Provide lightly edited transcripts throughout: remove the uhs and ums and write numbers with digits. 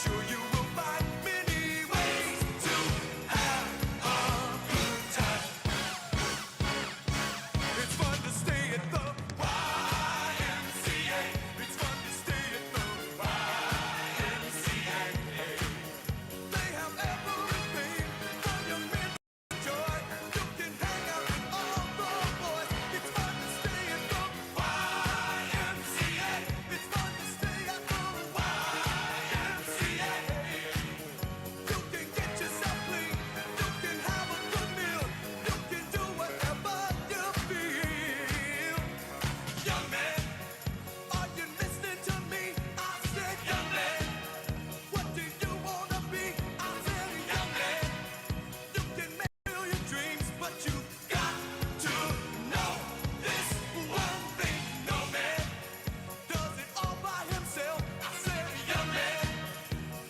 sure you will find many ways to have a good time. It's fun to stay at the YMCA. It's fun to stay at the YMCA. They have everything for your mental joy. You can hang out with all the boys. It's fun to stay at the YMCA. It's fun to stay at the YMCA. You can get yourself clean. You can have a good meal. You can do whatever you feel. Young man, are you listening to me? I said, young man, what do you wanna be? I said, young man, you can make all your dreams, but you got to know this one thing. No man does it all by himself. I said, young man,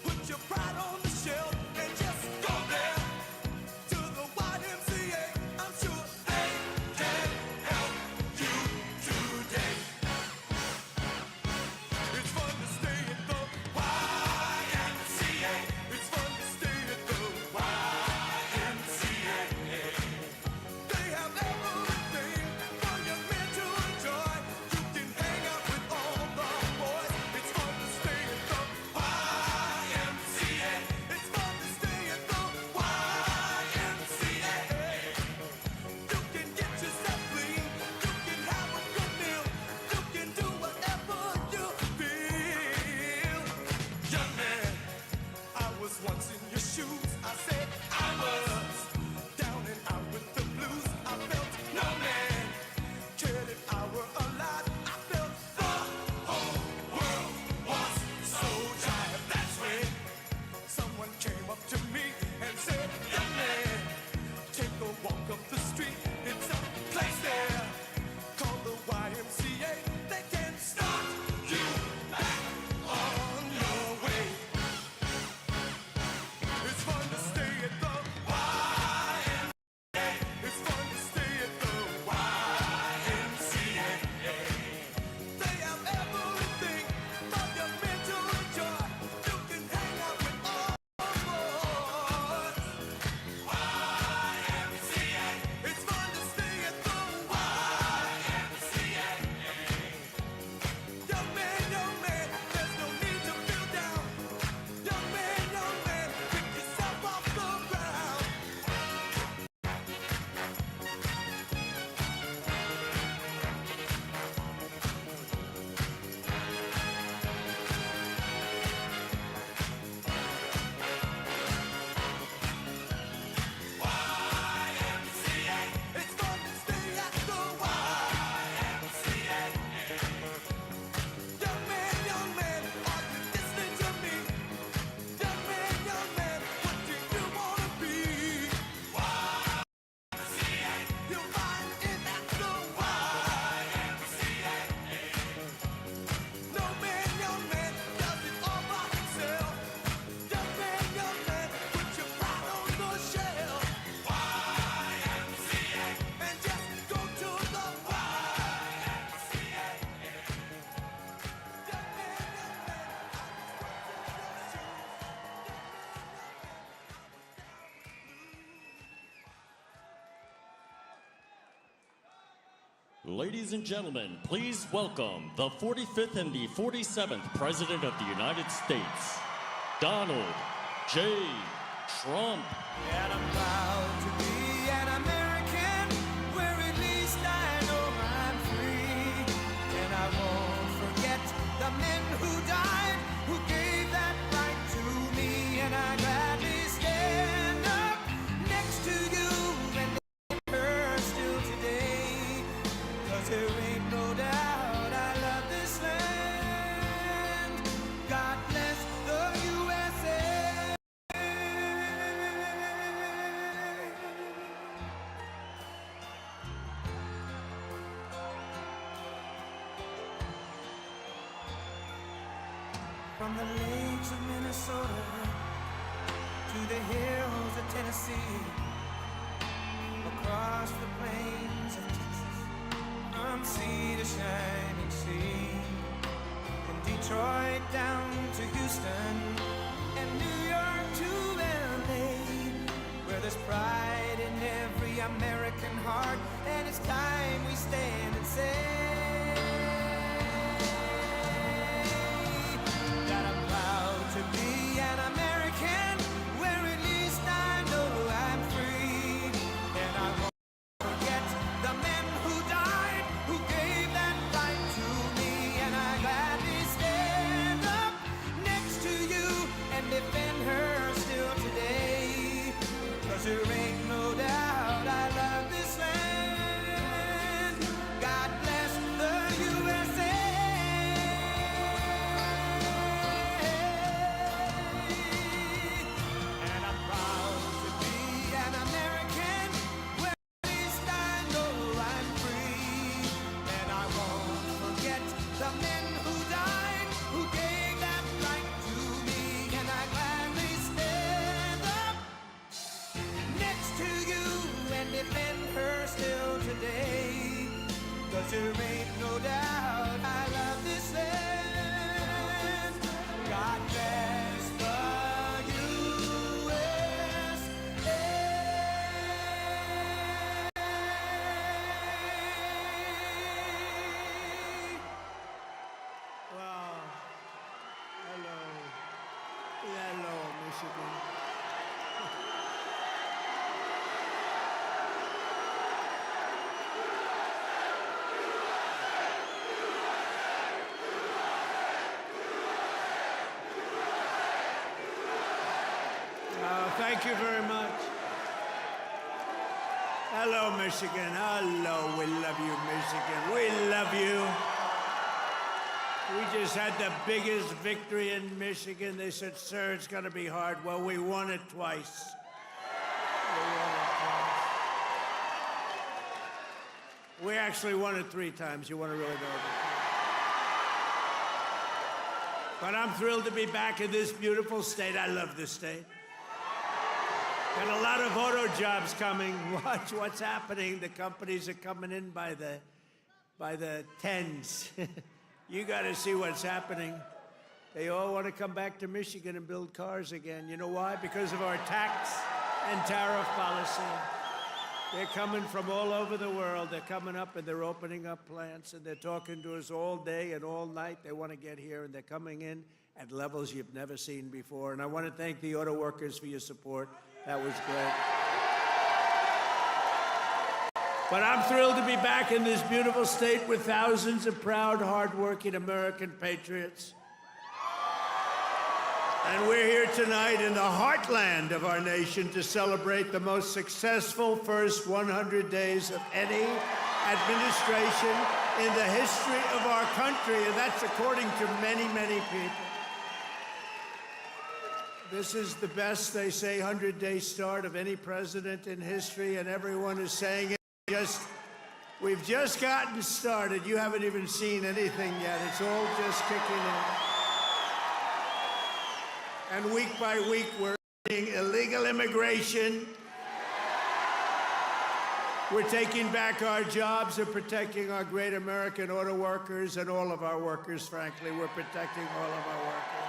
put your pride on the shelf and just go there to the YMCA. I'm sure they can help you today. It's fun to stay at the YMCA. It's fun to stay at the YMCA. They have everything for your men to enjoy. You can hang out with all the boys. It's fun to stay at the YMCA. It's fun to stay at the YMCA. You can get yourself clean. You can have a good meal. You can do whatever you feel. Young man, I was once in your shoes. I said I was down and out with the blues. I felt no man cared if I were alive. I felt the whole world was so tired. That's when someone came up to me and said, young man, take a walk up the street. It's a place there called the YMCA. They can start you back on your way. It's fun to stay at the YMCA. It's fun to stay at the YMCA. They have everything for your men to enjoy. You can hang out with all the boys. YMCA. It's fun to stay at the YMCA. Young man, there's no need to feel down. Young man, pick yourself off the ground. YMCA. It's fun to stay at the YMCA. Young man, are you listening to me? Young man, what do you wanna be? YMCA. You'll find it at the YMCA. No man, young man, does it all by himself. Young man, put your pride on the shelf. YMCA. And just go to the YMCA. Young man, Ladies and gentlemen, please welcome the 45th and the 47th President of the United States, Donald J. Trump. And I'm proud to be an American, where at least I know I'm free. And I won't forget the men who died, who gave that right to me. And I gladly stand up next to you and her still today. 'Cause there ain't no doubt I love this land. God bless the USA. From the lakes of Minnesota to the hills of Tennessee, across the plains of Texas, from sea to shining sea, from Detroit down to Houston, and New York to LA, where there's pride in every American heart, and it's time we stand and say that I'm proud to be an American, where at least I know I'm free, and I won't forget the men who died, who gave that right to me, and I gladly stand up next to you and defend her still today, 'cause there ain't no doubt I love this land. God bless the USA. And I'm proud to be an American, where at least I know I'm free. And I won't forget the men who died, who gave that right to me. And I gladly stand up next to you and defend her still today. 'Cause there ain't no doubt I love this land. God bless the USA. Wow. Hello. Hello, Michigan. Thank you very much. Hello, Michigan. Hello, we love you, Michigan. We love you. We just had the biggest victory in Michigan. They said, sir, it's going to be hard. Well, we won it twice. We won it twice. We actually won it 3 times. You want to really know it. But I'm thrilled to be back in this beautiful state. I love this state. Got a lot of auto jobs coming. Watch what's happening. The companies are coming in by the tens. You got to see what's happening. They all want to come back to Michigan and build cars again. You know why? Because of our tax and tariff policy. They're coming from all over the world. They're coming up and they're opening up plants and they're talking to us all day and all night. They want to get here and they're coming in at levels you've never seen before. And I want to thank the auto workers for your support. That was great. But I'm thrilled to be back in this beautiful state with thousands of proud, hardworking American patriots. And we're here tonight in the heartland of our nation to celebrate the most successful first 100 days of any administration in the history of our country, and that's according to many, many people. This is the best, they say, 100-day start of any president in history, and everyone is saying it. We've just gotten started. You haven't even seen anything yet. It's all just kicking in. And week by week, we're ending illegal immigration. We're taking back our jobs and protecting our great American auto workers and all of our workers, frankly. We're protecting all of our workers.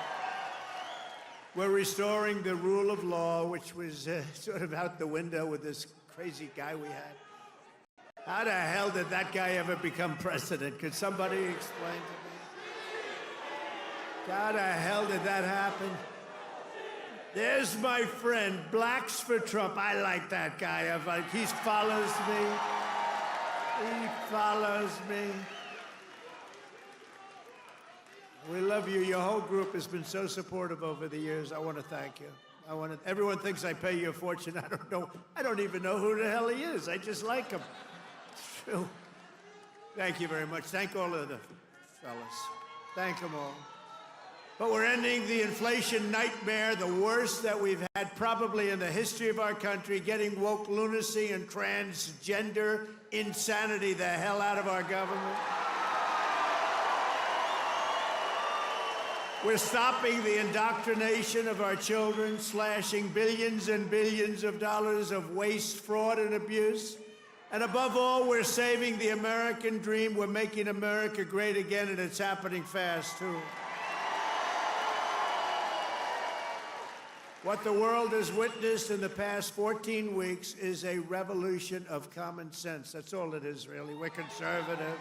We're restoring the rule of law, which was sort of out the window with this crazy guy we had. How the hell did that guy ever become president? Could somebody explain to me? How the hell did that happen? There's my friend, Blacks for Trump. I like that guy. He follows me. He follows me. We love you. Your whole group has been so supportive over the years. I want to thank you. Everyone thinks I pay you a fortune. I don't know. I don't even know who the hell he is. I just like him. It's true. Thank you very much. Thank all of the fellas. Thank them all. But we're ending the inflation nightmare, the worst that we've had probably in the history of our country, getting woke lunacy and transgender insanity the hell out of our government. We're stopping the indoctrination of our children, slashing billions and billions of dollars of waste, fraud, and abuse. And above all, we're saving the American dream. We're making America great again, and it's happening fast, too. What the world has witnessed in the past 14 weeks is a revolution of common sense. That's all it is, really. We're conservative.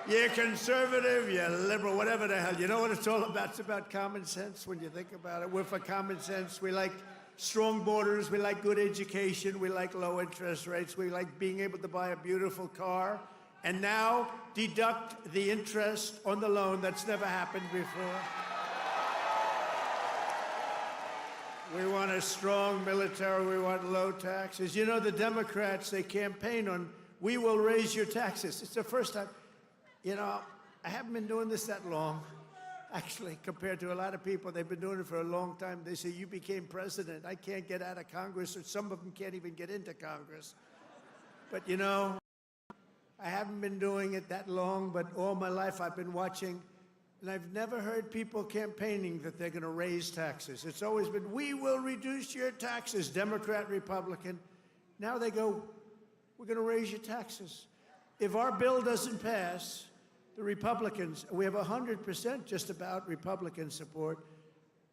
You're conservative, you're liberal, whatever the hell. You know what it's all about? It's about common sense when you think about it. We're for common sense. We like strong borders. We like good education. We like low interest rates. We like being able to buy a beautiful car. And now deduct the interest on the loan. That's never happened before. We want a strong military. We want low taxes. You know, the Democrats, they campaign on, we will raise your taxes. It's the first time. You know, I haven't been doing this that long, actually, compared to a lot of people. They've been doing it for a long time. They say, you became president. I can't get out of Congress, or some of them can't even get into Congress. But, you know, I haven't been doing it that long, but all my life I've been watching, and I've never heard people campaigning that they're going to raise taxes. It's always been, we will reduce your taxes, Democrat, Republican. Now they go, we're going to raise your taxes. If our bill doesn't pass, the Republicans, we have 100% just about Republican support,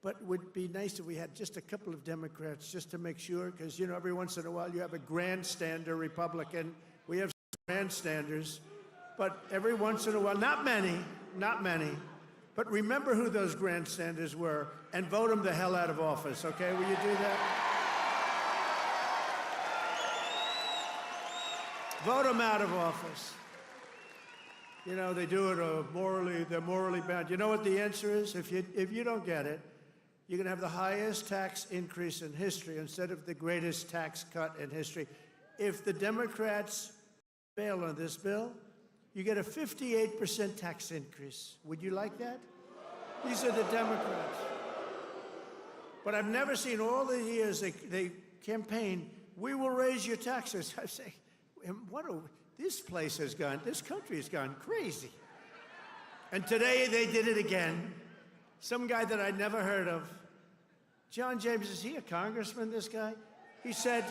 but it would be nice if we had just a couple of Democrats just to make sure, because, you know, every once in a while you have a grandstander Republican. We have grandstanders, but every once in a while, not many, but remember who those grandstanders were and vote them the hell out of office, okay? Will you do that? Vote them out of office. You know, they do it they're morally bound. You know what the answer is? If you don't get it, you're going to have the highest tax increase in history instead of the greatest tax cut in history. If the Democrats fail on this bill, you get a 58% tax increase. Would you like that? These are the Democrats. But I've never seen all the years they campaign, we will raise your taxes. I say, this place has gone, this country has gone crazy. And today they did it again. Some guy that I'd never heard of. John James, is he a congressman, this guy? He said,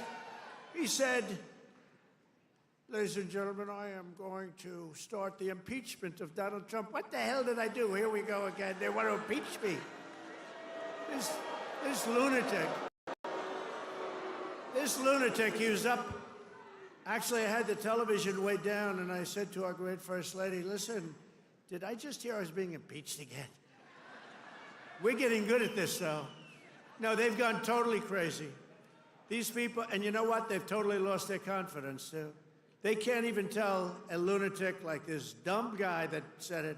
ladies and gentlemen, I am going to start the impeachment of Donald Trump. What the hell did I do? Here we go again. They want to impeach me. This lunatic. This lunatic, he was up. Actually, I had the television way down, and I said to our great First Lady, listen, did I just hear I was being impeached again? We're getting good at this, though. No, they've gone totally crazy. These people, and you know what? They've totally lost their confidence, too. They can't even tell a lunatic like this dumb guy that said it.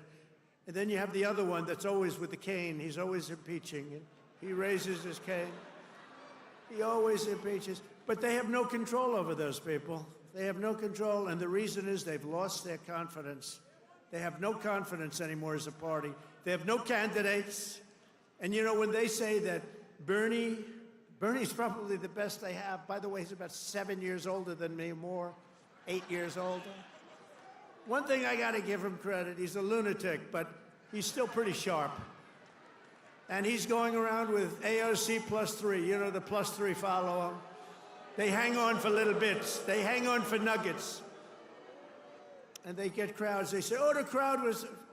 And then you have the other one that's always with the cane. He's always impeaching. He raises his cane. He always impeaches. But they have no control over those people. They have no control, and the reason is they've lost their confidence. They have no confidence anymore as a party. They have no candidates. And you know, when they say that Bernie's probably the best they have. By the way, he's about 7 years older than me, more, 8 years older. One thing I got to give him credit, he's a lunatic, but he's still pretty sharp. And he's going around with AOC +3. You know, the +3 follow him. They hang on for little bits. They hang on for nuggets. And they get crowds. They say, oh,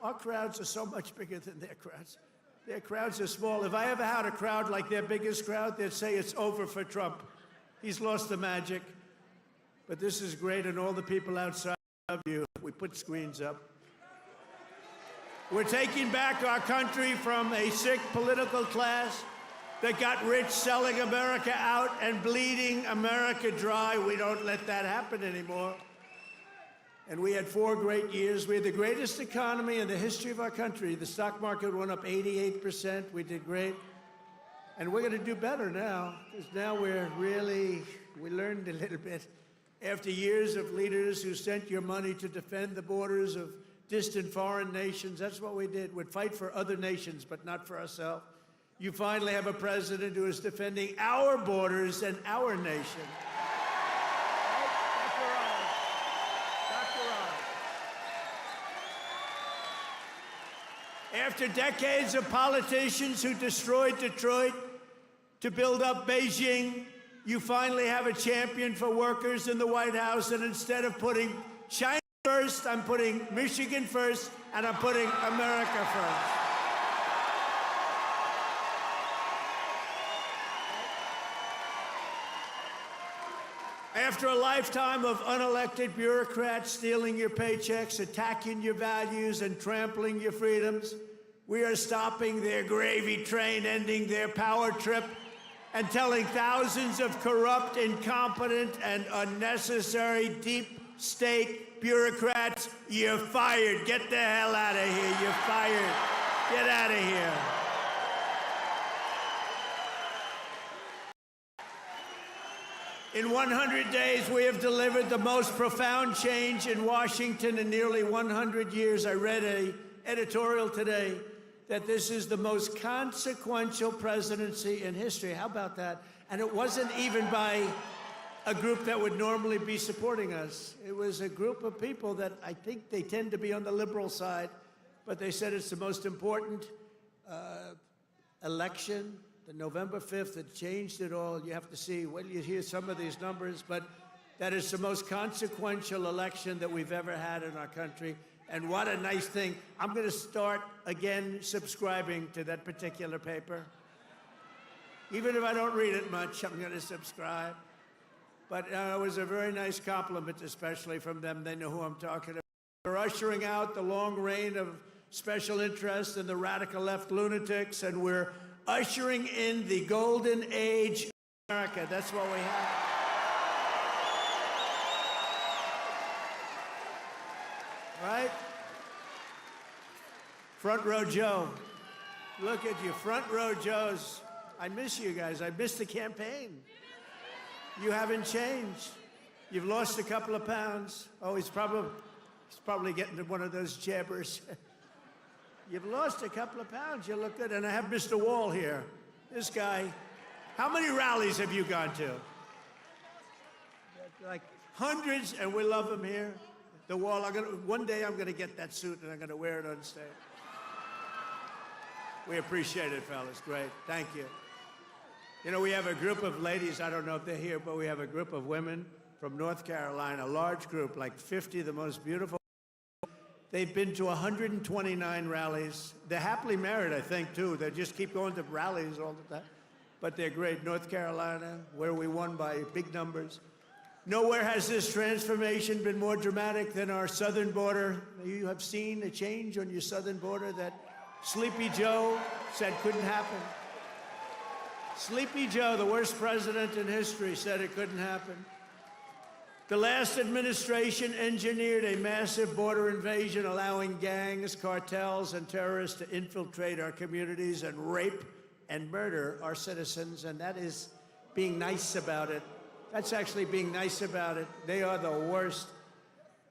our crowds are so much bigger than their crowds. Their crowds are small. If I ever had a crowd like their biggest crowd, they'd say it's over for Trump. He's lost the magic. But this is great, and all the people outside love you. We put screens up. We're taking back our country from a sick political class that got rich selling America out and bleeding America dry. We don't let that happen anymore. And we had 4 great years. We had the greatest economy in the history of our country. The stock market went up 88%. We did great. And we're going to do better now, because now we learned a little bit. After years of leaders who sent your money to defend the borders of distant foreign nations, that's what we did. We'd fight for other nations, but not for ourselves. You finally have a president who is defending our borders and our nation. After decades of politicians who destroyed Detroit to build up Beijing, you finally have a champion for workers in the White House, and instead of putting China first, I'm putting Michigan first, and I'm putting America first. After a lifetime of unelected bureaucrats stealing your paychecks, attacking your values, and trampling your freedoms, we are stopping their gravy train, ending their power trip, and telling thousands of corrupt, incompetent, and unnecessary deep state bureaucrats, you're fired. Get the hell out of here. You're fired. Get out of here. In 100 days, we have delivered the most profound change in Washington in nearly 100 years. I read an editorial today that this is the most consequential presidency in history. How about that? And it wasn't even by a group that would normally be supporting us. It was a group of people that I think they tend to be on the liberal side, but they said it's the most important election. The November 5th, it changed it all. You have to see, when you hear some of these numbers, but that is the most consequential election that we've ever had in our country. And what a nice thing. I'm going to start again subscribing to that particular paper. Even if I don't read it much, I'm going to subscribe. But it was a very nice compliment, especially from them. They know who I'm talking about. We're ushering out the long reign of special interests and the radical left lunatics, and we're ushering in the golden age of America. That's what we have. Right? Front row Joe. Look at you, front row Joes. I miss you guys. I miss the campaign. You haven't changed. You've lost a couple of pounds. Oh, he's probably getting to one of those jabbers. You've lost a couple of pounds. You look good. And I have Mr. Wall here. This guy. How many rallies have you gone to? Like hundreds, and we love him here. The Wall. One day I'm going to get that suit and I'm going to wear it on stage. We appreciate it, fellas. Great. Thank you. You know, we have a group of ladies. I don't know if they're here, but we have a group of women from North Carolina, a large group, like 50 of the most beautiful. They've been to 129 rallies. They're happily married, I think, too. They just keep going to rallies all the time. But they're great. North Carolina, where we won by big numbers. Nowhere has this transformation been more dramatic than our southern border. You have seen a change on your southern border that Sleepy Joe said couldn't happen. Sleepy Joe, the worst president in history, said it couldn't happen. The last administration engineered a massive border invasion, allowing gangs, cartels, and terrorists to infiltrate our communities and rape and murder our citizens, and that is being nice about it. That's actually being nice about it. They are the worst.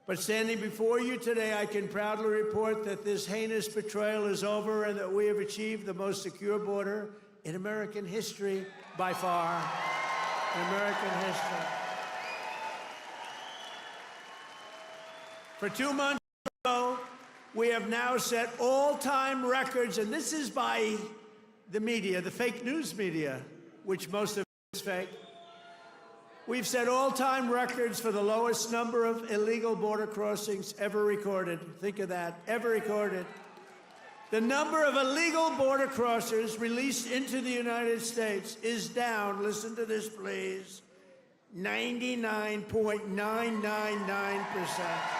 But standing before you today, I can proudly report that this heinous betrayal is over and that we have achieved the most secure border in American history by far. In American history. For 2 months ago, we have now set all-time records, and this is by the media, the fake news media, which most of it is fake. We've set all-time records for the lowest number of illegal border crossings ever recorded. Think of that, ever recorded. The number of illegal border crossers released into the United States is down, listen to this please, 99.999%.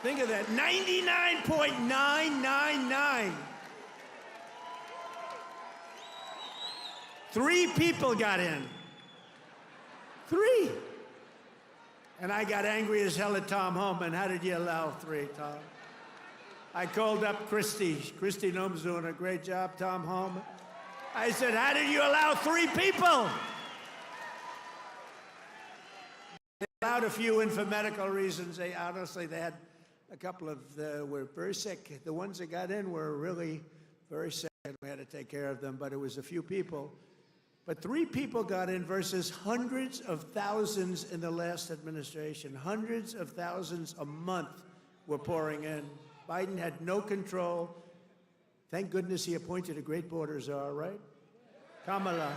Think of that, 99.999. 3 people got in. 3. And I got angry as hell at Tom Homan. How did you allow 3, Tom? I called up Christy. Christy Noem's doing a great job, Tom Homan. I said, how did you allow 3 people? They allowed a few in for medical reasons. They had a couple of were very sick. The ones that got in were really very sick, and we had to take care of them, but it was a few people. But 3 people got in versus hundreds of thousands in the last administration. Hundreds of thousands a month were pouring in. Biden had no control. Thank goodness he appointed a great border czar, right? Kamala.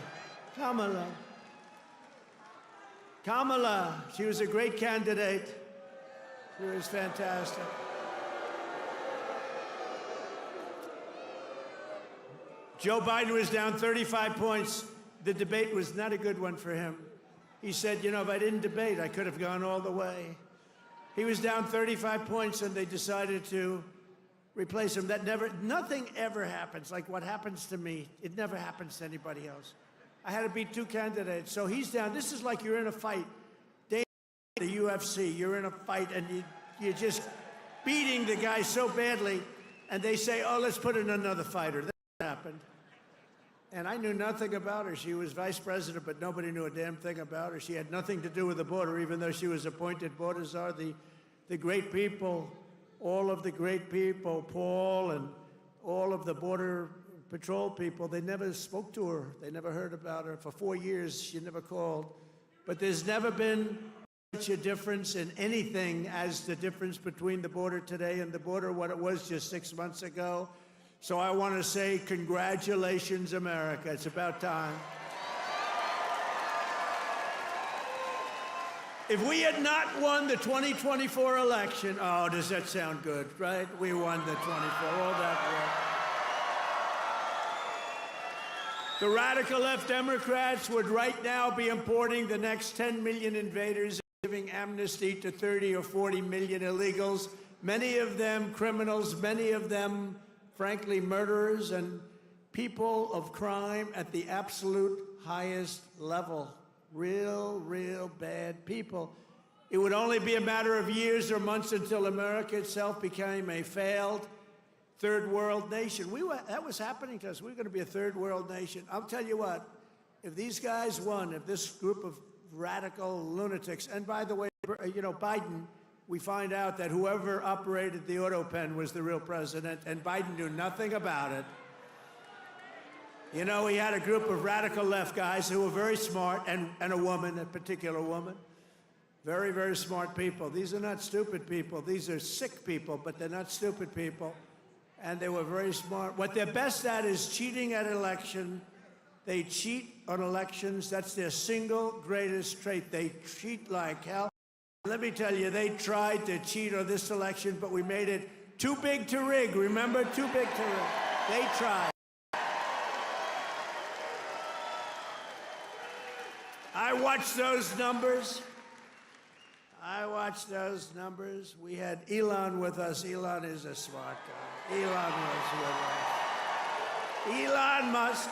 Kamala, she was a great candidate. She was fantastic. Joe Biden was down 35 points. The debate was not a good one for him. He said, you know, if I didn't debate, I could have gone all the way. He was down 35 points, and they decided to replace him. Nothing ever happens like what happens to me. It never happens to anybody else. I had to beat two candidates, so he's down. This is like you're in a fight. The UFC, you're in a fight, and you're just beating the guy so badly, and they say, oh, let's put in another fighter. That happened. And I knew nothing about her. She was vice president, but nobody knew a damn thing about her. She had nothing to do with the border, even though she was appointed border czar. The great people, all of the great people, Paul and all of the Border Patrol people, they never spoke to her. They never heard about her. For 4 years, she never called. But there's never been such a difference in anything as the difference between the border today and the border what it was just 6 months ago. So I want to say congratulations, America. It's about time. If we had not won the 2024 election, oh, does that sound good, right? We won the 24, all that work. The radical left Democrats would right now be importing the next 10 million invaders, giving amnesty to 30 or 40 million illegals, many of them criminals, many of them frankly, murderers and people of crime at the absolute highest level. Real bad people. It would only be a matter of years or months until America itself became a failed third world nation. That was happening to us. We were going to be a third world nation. I'll tell you what, if these guys won, if this group of radical lunatics, and by the way, you know, Biden, we find out that whoever operated the auto pen was the real president, and Biden knew nothing about it. You know, he had a group of radical left guys who were very smart, and a woman, a particular woman. Very smart people. These are not stupid people. These are sick people, but they're not stupid people. And they were very smart. What they're best at is cheating at election. They cheat on elections. That's their single greatest trait. They cheat like hell. Let me tell you, they tried to cheat on this election, but we made it too big to rig. Remember? Too big to rig. They tried. I watched those numbers. We had Elon with us. Elon is a smart guy. Elon was with us. Elon Musk.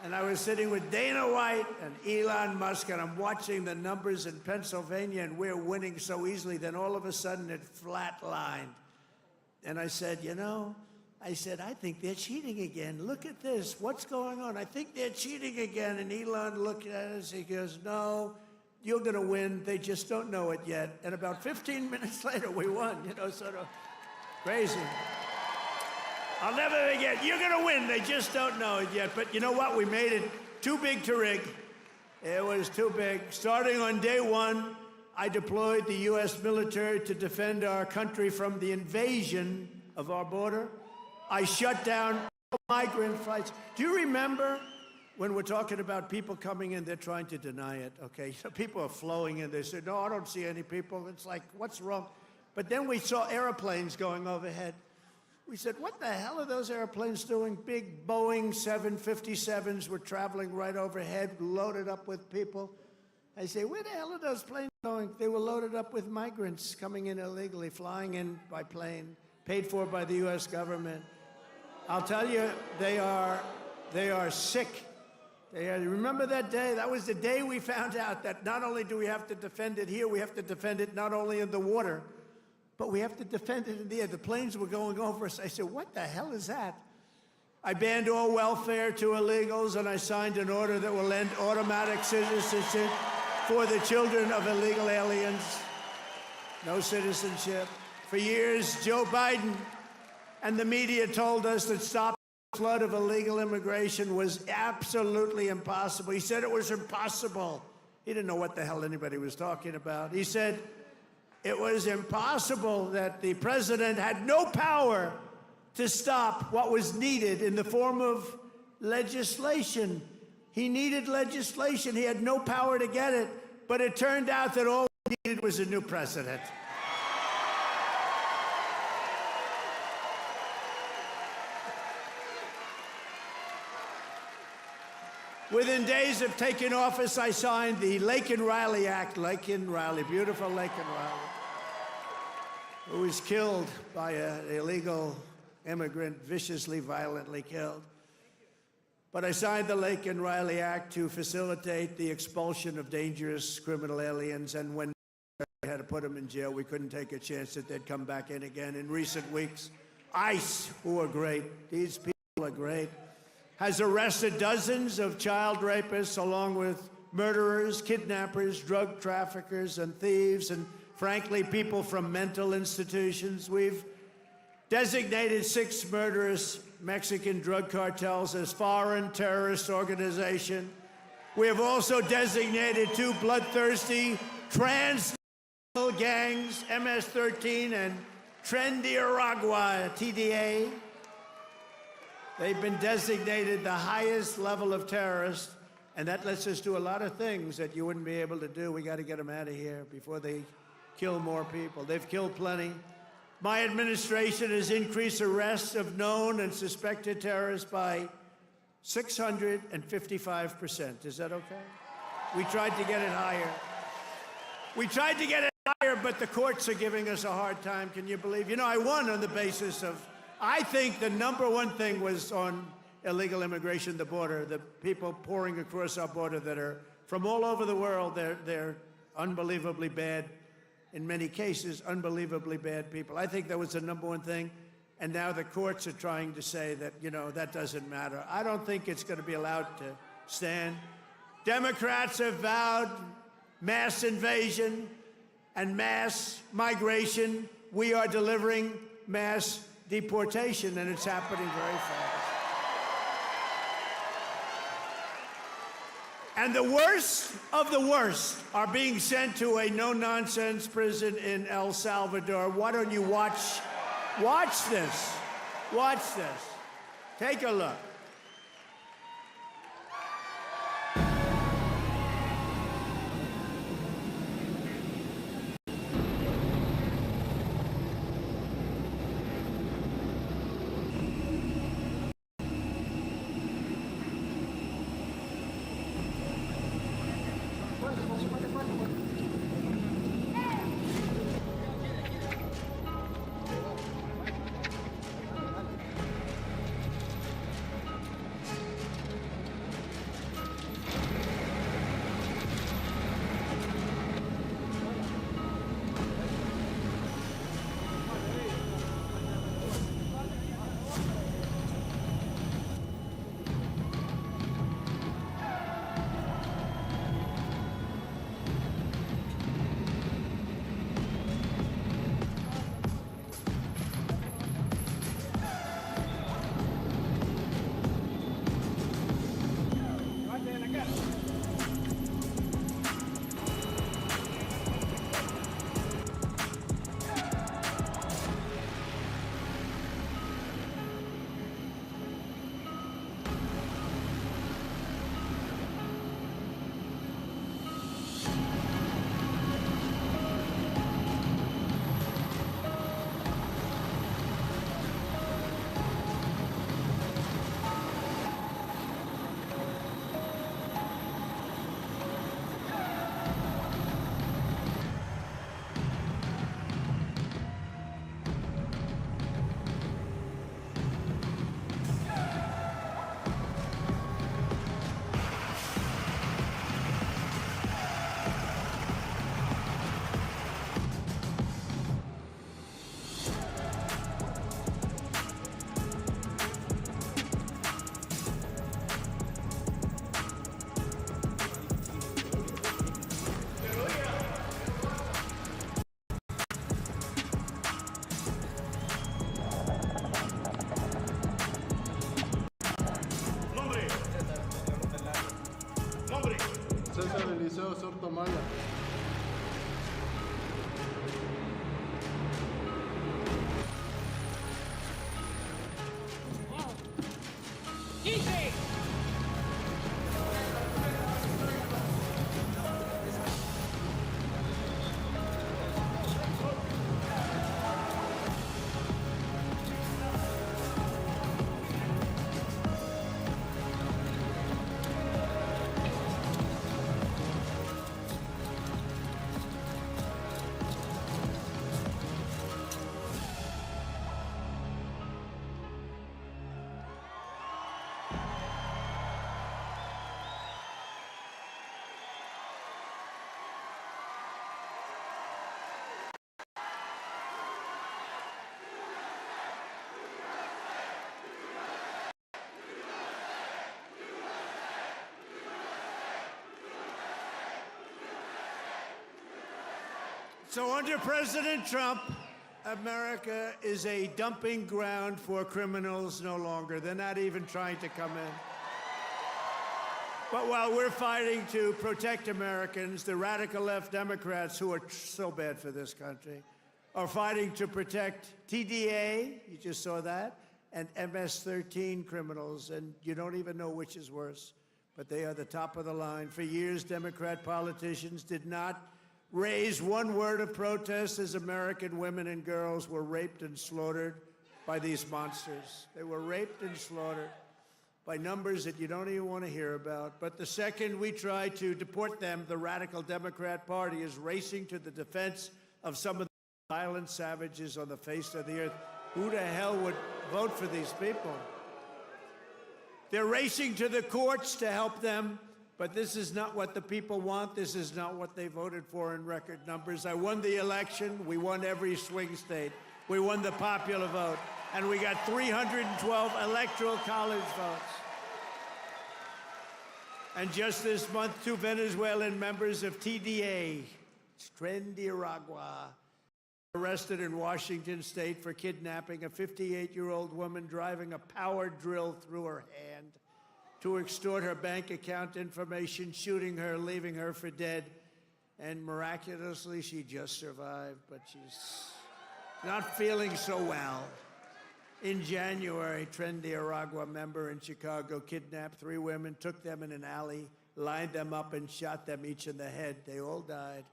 And I was sitting with Dana White and Elon Musk, and I'm watching the numbers in Pennsylvania, and we're winning so easily. Then all of a sudden, it flatlined. And I said, you know, I think they're cheating again. Look at this. What's going on? I think they're cheating again. And Elon looked at us. He goes, no, you're going to win. They just don't know it yet. And about 15 minutes later, we won, you know, sort of crazy. I'll never forget. You're going to win. They just don't know it yet. But you know what? We made it too big to rig. It was too big. Starting on day one, I deployed the U.S. military to defend our country from the invasion of our border. I shut down migrant flights. Do you remember when we're talking about people coming in, they're trying to deny it, okay? So people are flowing in. They say, no, I don't see any people. It's like, what's wrong? But then we saw airplanes going overhead. We said, what the hell are those airplanes doing? Big Boeing 757s were traveling right overhead, loaded up with people. I say, where the hell are those planes going? They were loaded up with migrants coming in illegally, flying in by plane, paid for by the U.S. government. I'll tell you, they are sick. Remember that day? That was the day we found out that not only do we have to defend it here, we have to defend it not only in the water, but we have to defend it in the air. The planes were going over us. I said, what the hell is that? I banned all welfare to illegals, and I signed an order that will end automatic citizenship for the children of illegal aliens. No citizenship. For years, Joe Biden and the media told us that stopping the flood of illegal immigration was absolutely impossible. He said it was impossible. He didn't know what the hell anybody was talking about. He said it was impossible, that the president had no power to stop what was needed in the form of legislation. He needed legislation. He had no power to get it, but it turned out that all he needed was a new president. Within days of taking office, I signed the Laken Riley Act. Laken Riley, beautiful Laken Riley, who was killed by an illegal immigrant, viciously, violently killed. But I signed the Laken Riley Act to facilitate the expulsion of dangerous criminal aliens, and when we had to put them in jail, we couldn't take a chance that they'd come back in again. In recent weeks, ICE, who are great, these people are great, has arrested dozens of child rapists along with murderers, kidnappers, drug traffickers, and thieves, and frankly, people from mental institutions. We've designated 6 murderous Mexican drug cartels as foreign terrorist organization. We have also designated 2 bloodthirsty transnational gangs, MS-13 and Trendiaragua, TDA. They've been designated the highest level of terrorist, and that lets us do a lot of things that you wouldn't be able to do. We got to get them out of here before they kill more people. They've killed plenty. My administration has increased arrests of known and suspected terrorists by 655%. Is that okay? We tried to get it higher. We tried to get it higher, but the courts are giving us a hard time. Can you believe? You know, I won on the basis of, I think the #1 thing was on illegal immigration, the border, the people pouring across our border that are from all over the world. They're unbelievably bad. In many cases, unbelievably bad people. I think that was the #1 thing. And now the courts are trying to say that, you know, that doesn't matter. I don't think it's going to be allowed to stand. Democrats have vowed mass invasion and mass migration. We are delivering mass deportation, and it's happening very fast. And the worst of the worst are being sent to a no-nonsense prison in El Salvador. Why don't you watch this? Watch this. Take a look. So under President Trump, America is a dumping ground for criminals no longer. They're not even trying to come in. But while we're fighting to protect Americans, the radical left Democrats, who are so bad for this country, are fighting to protect TDA, you just saw that, and MS-13 criminals, and you don't even know which is worse, but they are the top of the line. For years, Democrat politicians did not raise one word of protest as American women and girls were raped and slaughtered by these monsters. They were raped and slaughtered by numbers that you don't even want to hear about. But the second we try to deport them, the radical Democrat Party is racing to the defense of some of the violent savages on the face of the earth. Who the hell would vote for these people? They're racing to the courts to help them, but this is not what the people want. This is not what they voted for in record numbers. I won the election. We won every swing state. We won the popular vote. And we got 312 electoral college votes. And just this month, 2 Venezuelan members of TDA, Trendiragua, arrested in Washington state for kidnapping a 58-year-old woman driving a power drill through her hand to extort her bank account information, shooting her, leaving her for dead. And miraculously, she just survived, but she's not feeling so well. In January, Trendiragua member in Chicago kidnapped 3 women, took them in an alley, lined them up, and shot them each in the head. They all died.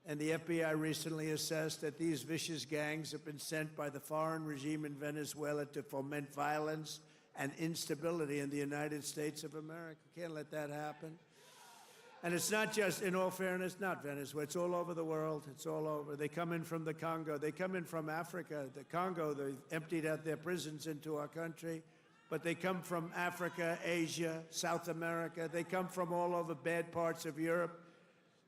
And the FBI recently assessed that these vicious gangs have been sent by the foreign regime in Venezuela to foment violence and instability in the United States of America. Can't let that happen. And it's not just, in all fairness, not Venezuela. It's all over the world. It's all over. They come in from the Congo. They come in from Africa. The Congo, they emptied out their prisons into our country. But they come from Africa, Asia, South America. They come from all over bad parts of Europe.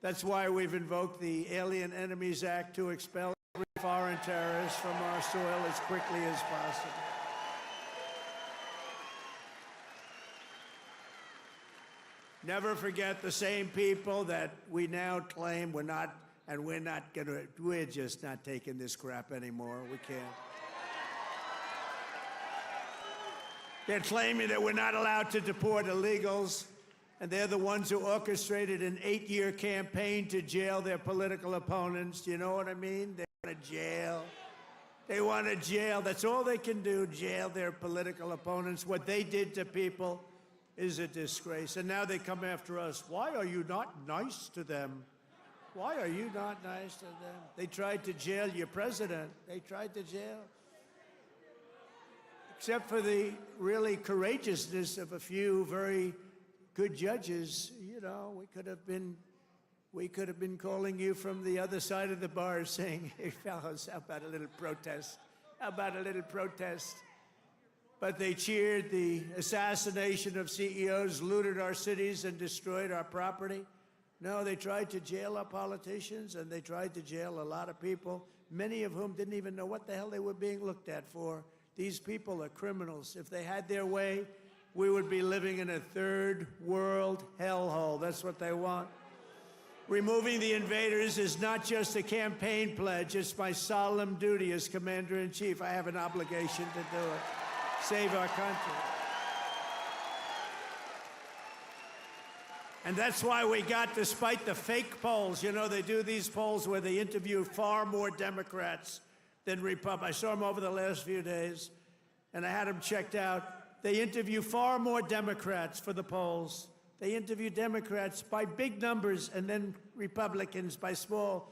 That's why we've invoked the Alien Enemies Act to expel every foreign terrorist from our soil as quickly as possible. Never forget the same people that we now claim we're just not taking this crap anymore. We can't. They're claiming that we're not allowed to deport illegals, and they're the ones who orchestrated an 8-year campaign to jail their political opponents. Do you know what I mean? They want to jail. They want to jail. That's all they can do, jail their political opponents. What they did to people is a disgrace. And now they come after us. Why are you not nice to them? Why are you not nice to them? They tried to jail your president. They tried to jail. Except for the really courageousness of a few very good judges, you know, we could have been calling you from the other side of the bar saying, hey, fellas, how about a little protest? How about a little protest? But they cheered the assassination of CEOs, looted our cities, and destroyed our property. No, they tried to jail our politicians, and they tried to jail a lot of people, many of whom didn't even know what the hell they were being looked at for. These people are criminals. If they had their way, we would be living in a third world hellhole. That's what they want. Removing the invaders is not just a campaign pledge. It's my solemn duty as Commander-in-Chief. I have an obligation to do it. Save our country. And that's why we got, despite the fake polls, you know, they do these polls where they interview far more Democrats than Republicans. I saw them over the last few days, and I had them checked out. They interview far more Democrats for the polls. They interview Democrats by big numbers and then Republicans by small.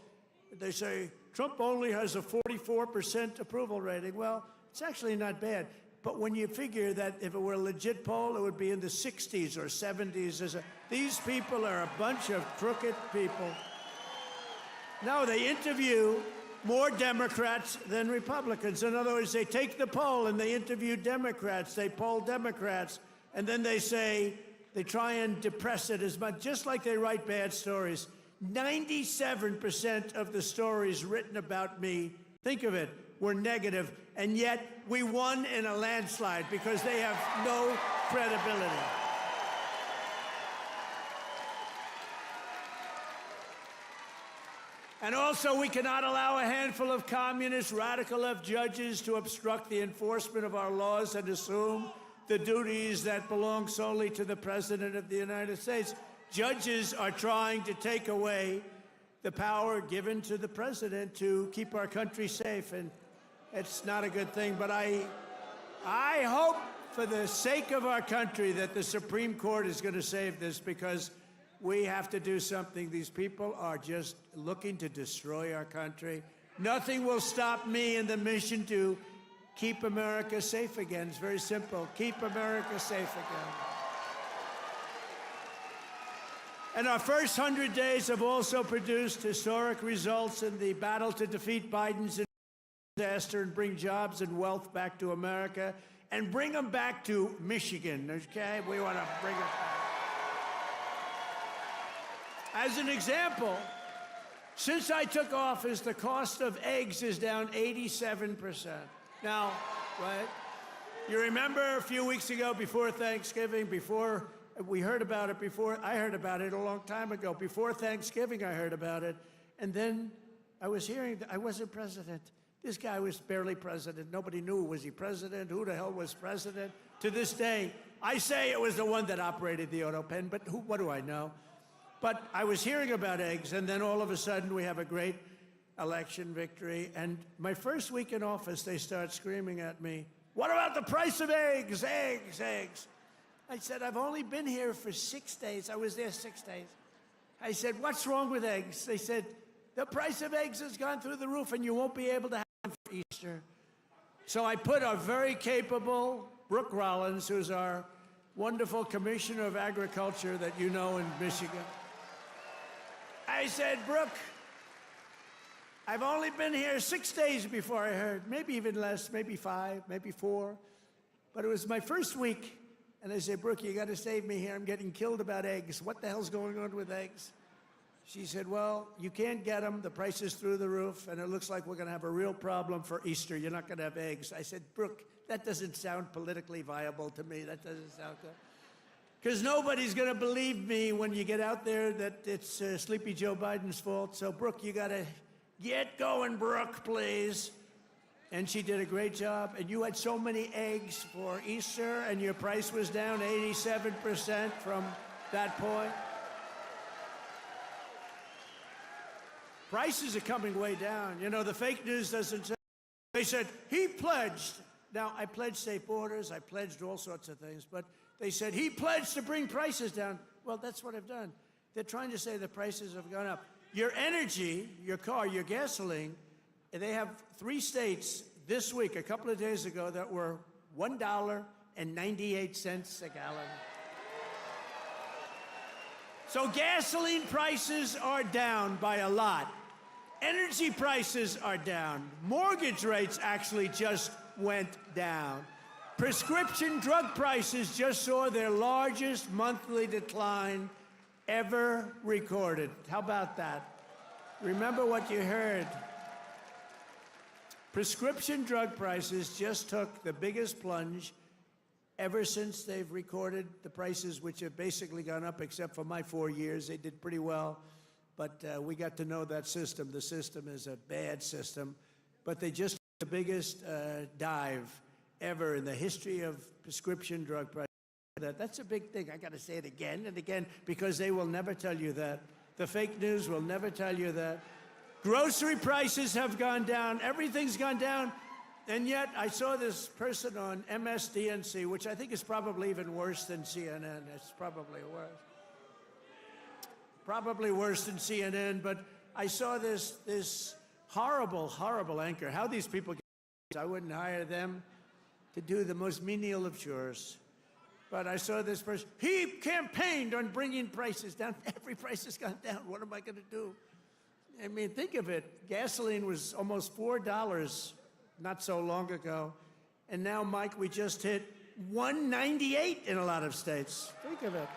They say, Trump only has a 44% approval rating. Well, it's actually not bad. But when you figure that if it were a legit poll, it would be in the 60s or 70s. These people are a bunch of crooked people. No, they interview more Democrats than Republicans. In other words, they take the poll and they interview Democrats. They poll Democrats. And then they say, they try and depress it as much, just like they write bad stories. 97% of the stories written about me, think of it, were negative, and yet we won in a landslide because they have no credibility. And also, we cannot allow a handful of communist, radical left judges to obstruct the enforcement of our laws and assume the duties that belong solely to the President of the United States. Judges are trying to take away the power given to the President to keep our country safe, and it's not a good thing. But I hope, for the sake of our country, that the Supreme Court is going to save this, because we have to do something. These people are just looking to destroy our country. Nothing will stop me in the mission to keep America safe again. It's very simple. Keep America safe again. And our first 100 days have also produced historic results in the battle to defeat Biden's disaster and bring jobs and wealth back to America and bring them back to Michigan, okay? We want to bring it back. As an example, since I took office, the cost of eggs is down 87%. Now, right? You remember a few weeks ago, before Thanksgiving, before we heard about it, I heard about it a long time ago. Before Thanksgiving, I heard about it. And then I was hearing that I wasn't president. This guy was barely president. Nobody knew, was he president? Who the hell was president? To this day, I say it was the one that operated the auto pen, but what do I know? But I was hearing about eggs, and then all of a sudden we have a great election victory. And my first week in office, they start screaming at me, "What about the price of eggs? Eggs, eggs." I said, "I've only been here for 6 days. I was there 6 days." I said, "What's wrong with eggs?" They said, "The price of eggs has gone through the roof, and you won't be able to have them for Easter." So I put a very capable Brooke Rollins, who's our wonderful Commissioner of Agriculture that you know in Michigan. I said, "Brooke, I've only been here 6 days before I heard, maybe even less, maybe 5, maybe 4. But it was my first week. And I said, "Brooke, you got to save me here. I'm getting killed about eggs. What the hell's going on with eggs?" She said, "Well, you can't get them. The price is through the roof, and it looks like we're going to have a real problem for Easter. You're not going to have eggs." I said, "Brooke, that doesn't sound politically viable to me. That doesn't sound good. Because nobody's going to believe me when you get out there that it's Sleepy Joe Biden's fault. So, Brooke, you got to get going, Brooke, please." And she did a great job. And you had so many eggs for Easter, and your price was down 87% from that point. Prices are coming way down. You know, the fake news doesn't say. They said, he pledged. Now, I pledged safe borders. I pledged all sorts of things. But they said, he pledged to bring prices down. Well, that's what I've done. They're trying to say the prices have gone up. Your energy, your car, your gasoline, they have 3 states this week, a couple of days ago, that were $1.98 a gallon. So gasoline prices are down by a lot. Energy prices are down. Mortgage rates actually just went down. Prescription drug prices just saw their largest monthly decline ever recorded. How about that? Remember what you heard. Prescription drug prices just took the biggest plunge ever since they've recorded the prices, which have basically gone up, except for my 4 years. They did pretty well, but we got to know that system. The system is a bad system, but they just took the biggest dive ever in the history of prescription drug prices. That's a big thing. I got to say it again and again, because they will never tell you that. The fake news will never tell you that. Grocery prices have gone down. Everything's gone down. And yet, I saw this person on MSDNC, which I think is probably even worse than CNN. It's probably worse. Probably worse than CNN. But I saw this horrible, horrible anchor. How these people get, I wouldn't hire them to do the most menial of chores. But I saw this person. He campaigned on bringing prices down. Every price has gone down. What am I going to do? I mean, think of it. Gasoline was almost $4 not so long ago. And now, Mike, we just hit $1.98 in a lot of states. Think of it.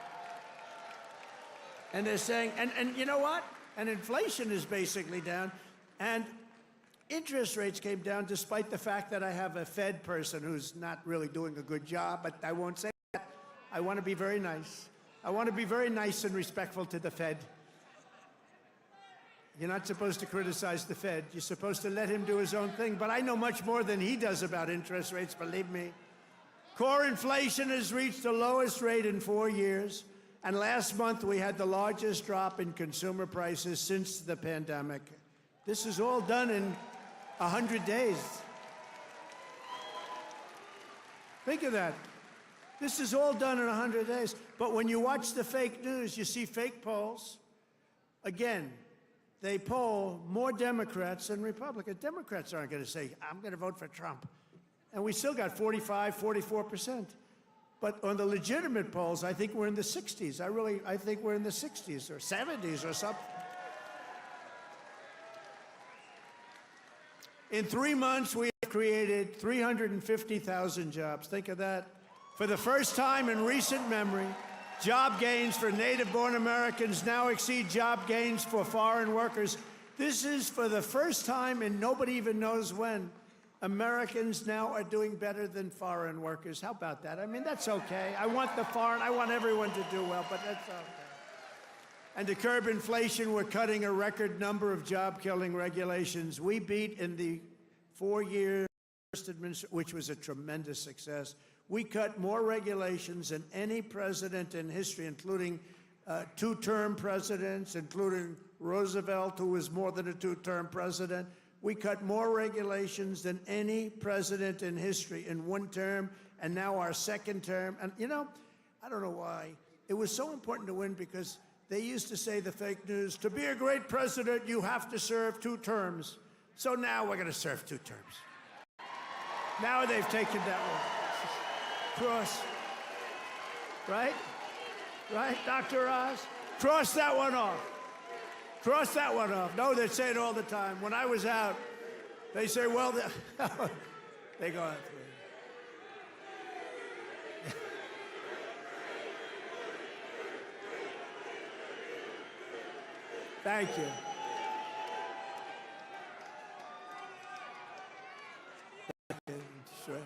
And they're saying, and you know what? And inflation is basically down. And interest rates came down despite the fact that I have a Fed person who's not really doing a good job, but I won't say that. I want to be very nice. I want to be very nice and respectful to the Fed. You're not supposed to criticize the Fed. You're supposed to let him do his own thing. But I know much more than he does about interest rates, believe me. Core inflation has reached the lowest rate in 4 years. And last month, we had the largest drop in consumer prices since the pandemic. This is all done in 100 days. Think of that. This is all done in 100 days. But when you watch the fake news, you see fake polls. Again, they poll more Democrats than Republicans. Democrats aren't going to say, I'm going to vote for Trump. And we still got 45, 44%. But on the legitimate polls, I think we're in the 60s. I think we're in the 60s or 70s or something. In 3 months, we have created 350,000 jobs. Think of that. For the first time in recent memory, job gains for native-born Americans now exceed job gains for foreign workers. This is for the first time, and nobody even knows when, Americans now are doing better than foreign workers. How about that? I mean, that's okay. I want everyone to do well, but that's okay. And to curb inflation, we're cutting a record number of job-killing regulations. We beat in the 4 years, which was a tremendous success. We cut more regulations than any president in history, including two-term presidents, including Roosevelt, who was more than a two-term president. We cut more regulations than any president in history in one term, and now our second term. And, you know, I don't know why. It was so important to win because they used to say, the fake news, to be a great president, you have to serve 2 terms. So now we're going to serve 2 terms. Now they've taken that one. Cross. Right? Right, Dr. Oz? Cross that one off. Cross that one off. No, they say it all the time. When I was out, they say, well, they go out through. Thank you. Sure.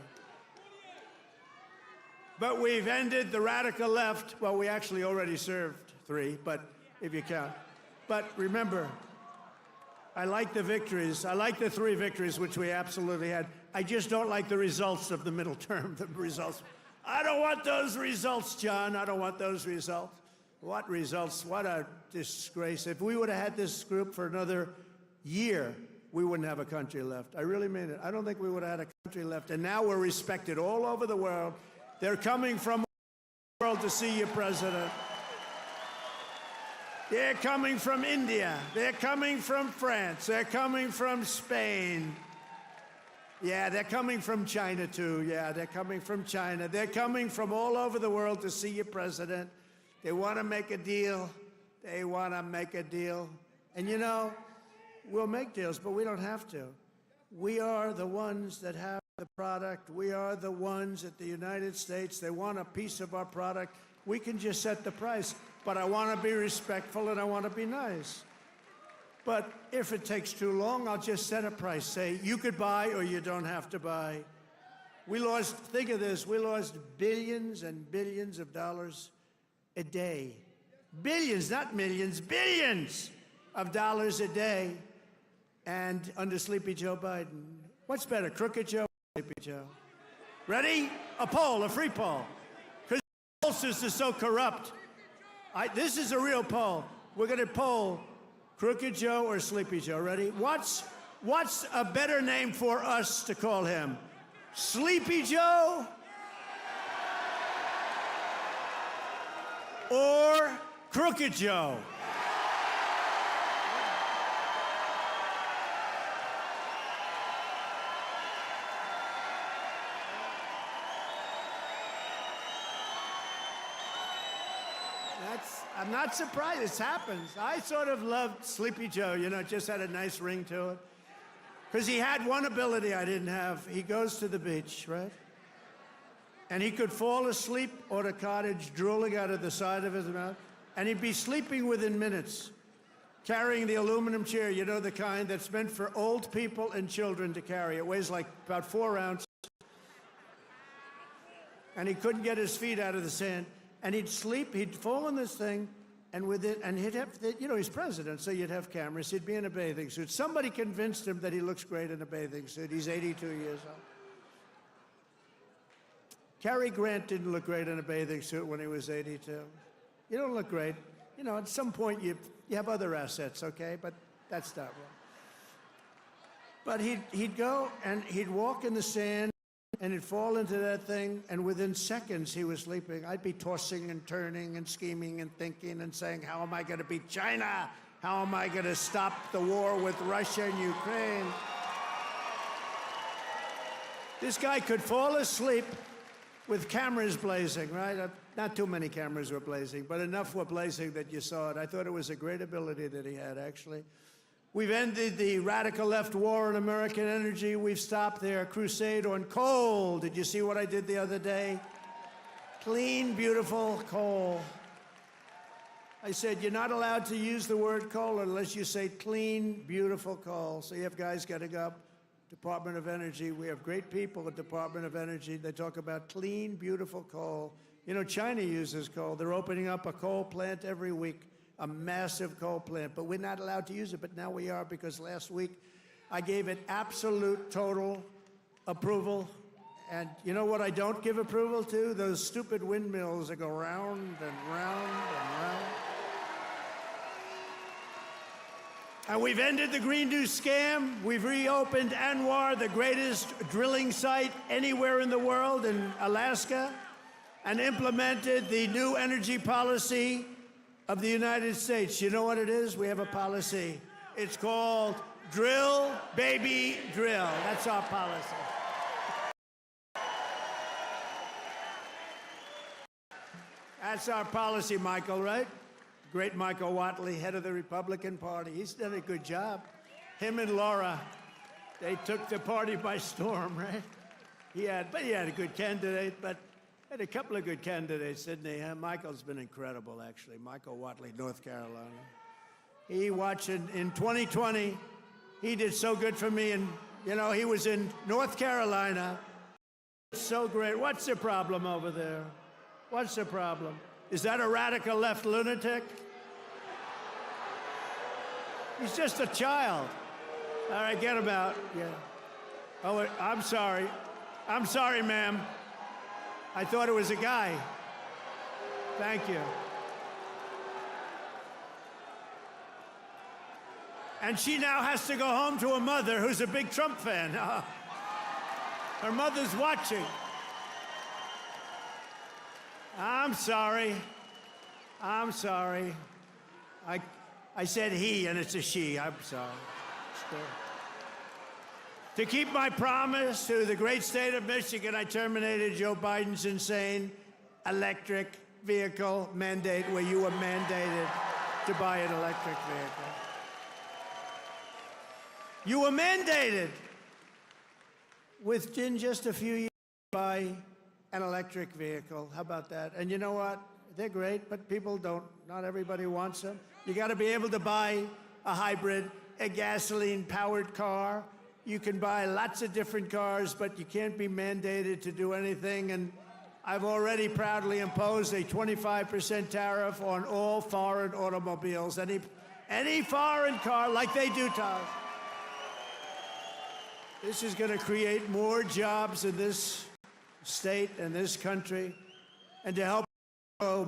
But we've ended the radical left. Well, we actually already served 3, but if you count. But remember, I like the victories. I like the 3 victories, which we absolutely had. I just don't like the results of the middle term, the results. I don't want those results, John. I don't want those results. What results? What a disgrace. If we would have had this group for another year, we wouldn't have a country left. I really mean it. I don't think we would have had a country left. And now we're respected all over the world. They're coming from the world to see you, President. They're coming from India. They're coming from France. They're coming from Spain. Yeah, they're coming from China, too. Yeah, they're coming from China. They're coming from all over the world to see you, President. They want to make a deal. They want to make a deal. And, you know, we'll make deals, but we don't have to. We are the ones that have the product. We are the ones at the United States. They want a piece of our product. We can just set the price. But I want to be respectful and I want to be nice. But if it takes too long, I'll just set a price. Say, you could buy or you don't have to buy. We lost, think of this, we lost billions and billions of dollars a day. Billions, not millions, billions of dollars a day. And under Sleepy Joe Biden. What's better, Crooked Joe or Sleepy Joe? Ready? A poll, a free poll. Because the pollsters are so corrupt. This is a real poll. We're going to poll Crooked Joe or Sleepy Joe. Ready? What's a better name for us to call him? Sleepy Joe or Crooked Joe? I'm not surprised. It happens. I sort of loved Sleepy Joe, you know, it just had a nice ring to it. Because he had one ability I didn't have. He goes to the beach, right? And he could fall asleep on a cottage drooling out of the side of his mouth, and he'd be sleeping within minutes, carrying the aluminum chair, you know, the kind that's meant for old people and children to carry. It weighs like about 4 ounces. And he couldn't get his feet out of the sand. And he'd sleep, he'd fall on this thing, and he'd have, he's president, so you'd have cameras. He'd be in a bathing suit. Somebody convinced him that he looks great in a bathing suit. He's 82 years old. Cary Grant didn't look great in a bathing suit when he was 82. You don't look great. At some point you have other assets, okay? But that's not one. But he'd go and he'd walk in the sand and he'd fall into that thing, and within seconds he was sleeping. I'd be tossing and turning and scheming and thinking and saying, how am I going to beat China? How am I going to stop the war with Russia and Ukraine? This guy could fall asleep with cameras blazing, right? Not too many cameras were blazing, but enough were blazing that you saw it. I thought it was a great ability that he had, actually. We've ended the radical left war on American energy. We've stopped their crusade on coal. Did you see what I did the other day? Clean, beautiful coal. I said, you're not allowed to use the word coal unless you say clean, beautiful coal. So you have guys getting up, Department of Energy. We have great people at Department of Energy. They talk about clean, beautiful coal. China uses coal. They're opening up a coal plant every week. A massive coal plant, but we're not allowed to use it, but now we are, because last week I gave it absolute, total approval. And you know what I don't give approval to? Those stupid windmills that go round and round and round. And we've ended the Green New Scam. We've reopened ANWR, the greatest drilling site anywhere in the world, in Alaska, and implemented the new energy policy of the United States. You know what it is? We have a policy. It's called Drill, Baby, Drill. That's our policy. That's our policy, Michael, right? Great Michael Whatley, head of the Republican Party. He's done a good job. Him and Laura, they took the party by storm, right? He had a good candidate, but had a couple of good candidates, didn't he? Michael's been incredible, actually. Michael Whatley, North Carolina. He watched in 2020. He did so good for me, and he was in North Carolina. So great. What's the problem over there? What's the problem? Is that a radical left lunatic? He's just a child. All right, get him out. Yeah. Oh, I'm sorry. I'm sorry, ma'am. I thought it was a guy. Thank you. And she now has to go home to a mother who's a big Trump fan. Her mother's watching. I'm sorry. I'm sorry. I said he, and it's a she. I'm sorry. To keep my promise to the great state of Michigan, I terminated Joe Biden's insane electric vehicle mandate, where you were mandated to buy an electric vehicle. You were mandated within just a few years to buy an electric vehicle. How about that? And you know what? They're great, but people don't. Not everybody wants them. You got to be able to buy a hybrid, a gasoline-powered car. You can buy lots of different cars, but you can't be mandated to do anything. And I've already proudly imposed a 25% tariff on all foreign automobiles, any foreign car, like they do to us. This is going to create more jobs in this state and this country, and to help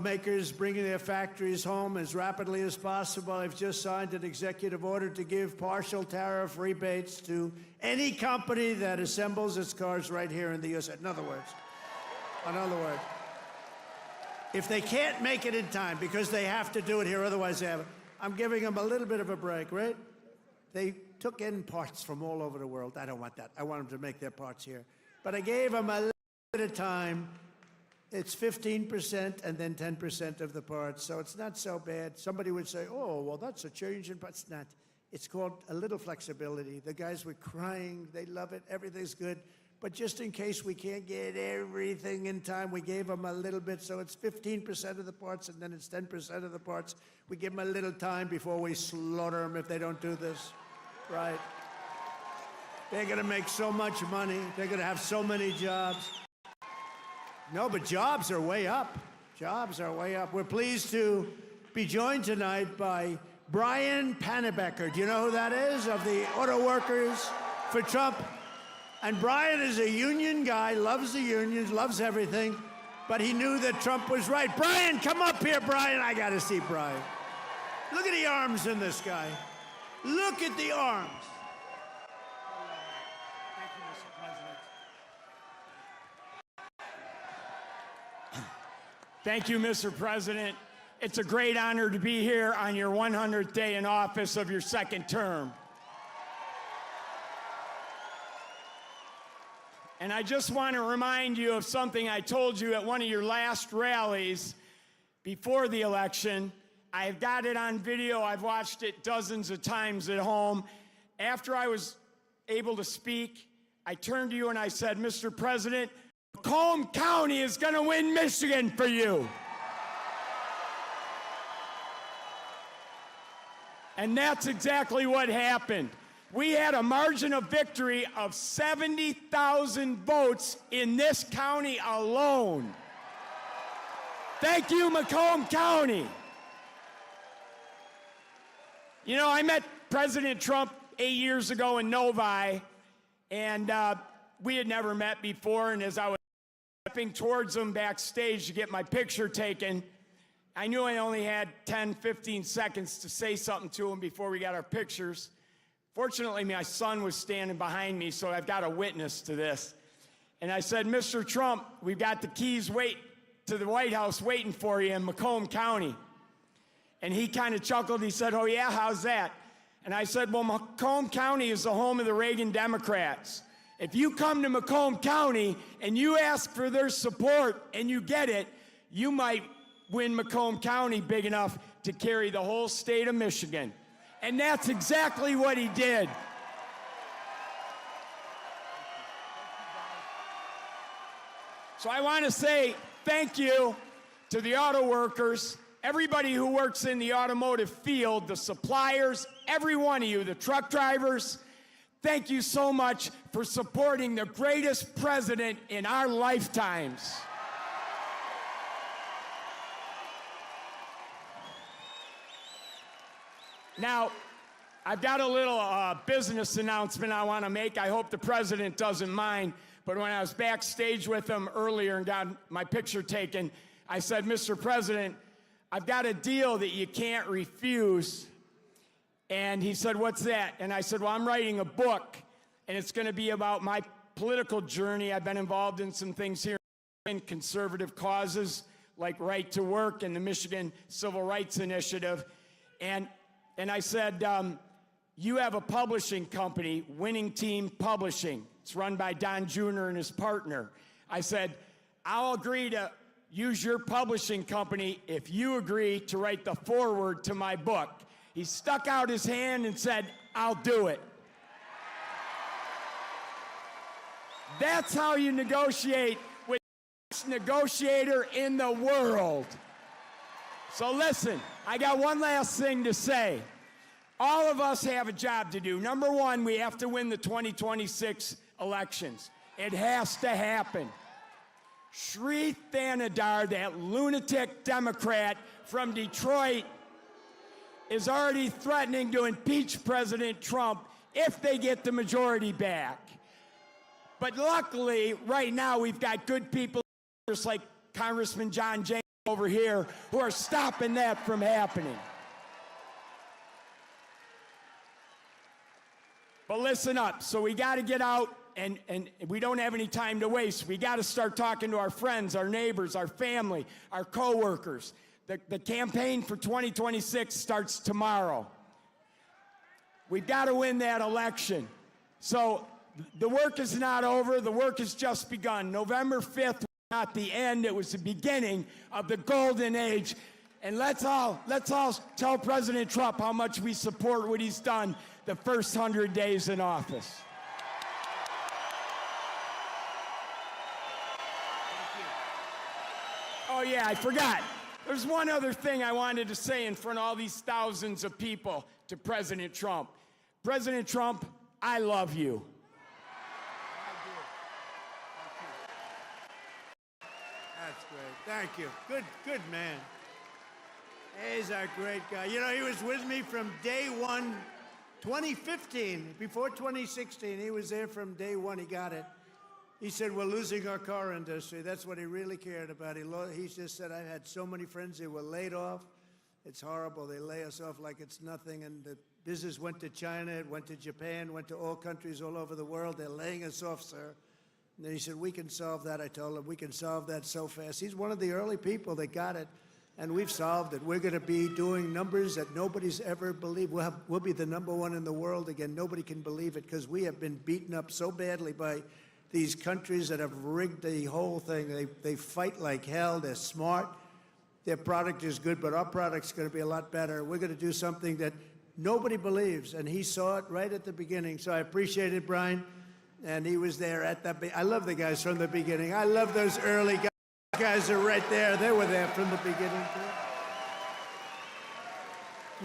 makers bringing their factories home as rapidly as possible, I've just signed an executive order to give partial tariff rebates to any company that assembles its cars right here in the U.S. In other words, if they can't make it in time because they have to do it here, otherwise they haven't, I'm giving them a little bit of a break, right? They took in parts from all over the world. I don't want that. I want them to make their parts here. But I gave them a little bit of time. It's 15% and then 10% of the parts, so it's not so bad. Somebody would say, oh, well, that's a change in parts. It's not. It's called a little flexibility. The guys were crying. They love it. Everything's good. But just in case we can't get everything in time, we gave them a little bit. So it's 15% of the parts, and then it's 10% of the parts. We give them a little time before we slaughter them if they don't do this. Right. They're going to make so much money. They're going to have so many jobs. No, but jobs are way up. Jobs are way up. We're pleased to be joined tonight by Brian Panebecker. Do you know who that is? Of the Auto Workers for Trump. And Brian is a union guy, loves the unions, loves everything, but he knew that Trump was right. Brian, come up here, Brian. I got to see Brian. Look at the arms in this guy. Look at the arms. Thank you, Mr. President. Thank you, Mr. President. It's a great honor to be here on your 100th day in office of your second term. And I just want to remind you of something I told you at one of your last rallies before the election. I've got it on video. I've watched it dozens of times at home. After I was able to speak, I turned to you and I said, Mr. President, Macomb County is going to win Michigan for you. And that's exactly what happened. We had a margin of victory of 70,000 votes in this county alone. Thank you, Macomb County. You know, I met President Trump 8 years ago in Novi, and we had never met before, and as I was stepping towards him backstage to get my picture taken, I knew I only had 10, 15 seconds to say something to him before we got our pictures. Fortunately, my son was standing behind me, so I've got a witness to this. And I said, Mr. Trump, we've got the keys to the White House waiting for you in Macomb County. And he kind of chuckled. He said, oh, yeah, how's that? And I said, well, Macomb County is the home of the Reagan Democrats. If you come to Macomb County and you ask for their support and you get it, you might win Macomb County big enough to carry the whole state of Michigan. And that's exactly what he did. So I want to say thank you to the auto workers, everybody who works in the automotive field, the suppliers, every one of you, the truck drivers. Thank you so much for supporting the greatest president in our lifetimes. Now, I've got a little business announcement I want to make. I hope the president doesn't mind. But when I was backstage with him earlier and got my picture taken, I said, Mr. President, I've got a deal that you can't refuse. And he said, what's that? And I said, well, I'm writing a book, and it's going to be about my political journey. I've been involved in some things here in conservative causes, like right to work and the Michigan Civil Rights Initiative. And I said, you have a publishing company, Winning Team Publishing. It's run by Don Jr. and his partner. I said, I'll agree to use your publishing company if you agree to write the foreword to my book. He stuck out his hand and said, I'll do it. That's how you negotiate with the best negotiator in the world. So listen, I got one last thing to say. All of us have a job to do. Number one, we have to win the 2026 elections. It has to happen. Sri Thanadar, that lunatic Democrat from Detroit, is already threatening to impeach President Trump if they get the majority back. But luckily, right now, we've got good people just like Congressman John James over here who are stopping that from happening. But listen up. So we got to get out, and we don't have any time to waste. We got to start talking to our friends, our neighbors, our family, our coworkers. The campaign for 2026 starts tomorrow. We've got to win that election. So the work is not over. The work has just begun. November 5th was not the end. It was the beginning of the golden age. And let's all tell President Trump how much we support what he's done the first 100 days in office. Oh yeah, I forgot. There's one other thing I wanted to say in front of all these thousands of people to President Trump. President Trump, I love you. That's great. Thank you. Good man. He's a great guy. You know, he was with me from day one, 2015. Before 2016, he was there from day one. He got it. He said, we're losing our car industry. That's what he really cared about. He just said, I've had so many friends who were laid off. It's horrible. They lay us off like it's nothing. And the business went to China, it went to Japan, went to all countries all over the world. They're laying us off, sir. And then he said, we can solve that. I told him, we can solve that so fast. He's one of the early people that got it. And we've solved it. We're going to be doing numbers that nobody's ever believed. We'll be the #1 in the world again. Nobody can believe it because we have been beaten up so badly by these countries that have rigged the whole thing. They fight like hell. They're smart. Their product is good, but our product's going to be a lot better. We're going to do something that nobody believes, and he saw it right at the beginning. So I appreciate it, Brian. And he was there at the I love the guys from the beginning. I love those early guys. Guys are right there. They were there from the beginning, too.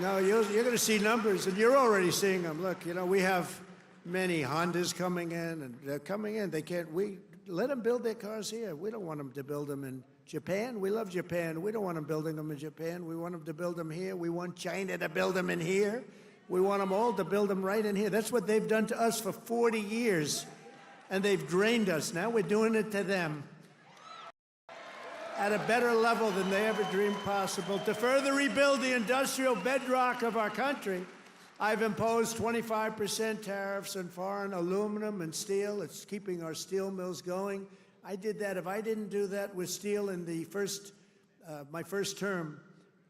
No, you're going to see numbers, and you're already seeing them. Look, you know, we have many Hondas coming in, and they're coming in. They can't, let them build their cars here. We don't want them to build them in Japan. We love Japan. We don't want them building them in Japan. We want them to build them here. We want China to build them in here. We want them all to build them right in here. That's what they've done to us for 40 years, and they've drained us. Now we're doing it to them at a better level than they ever dreamed possible. To further rebuild the industrial bedrock of our country, I've imposed 25% tariffs on foreign aluminum and steel. It's keeping our steel mills going. I did that. If I didn't do that with steel in the my first term,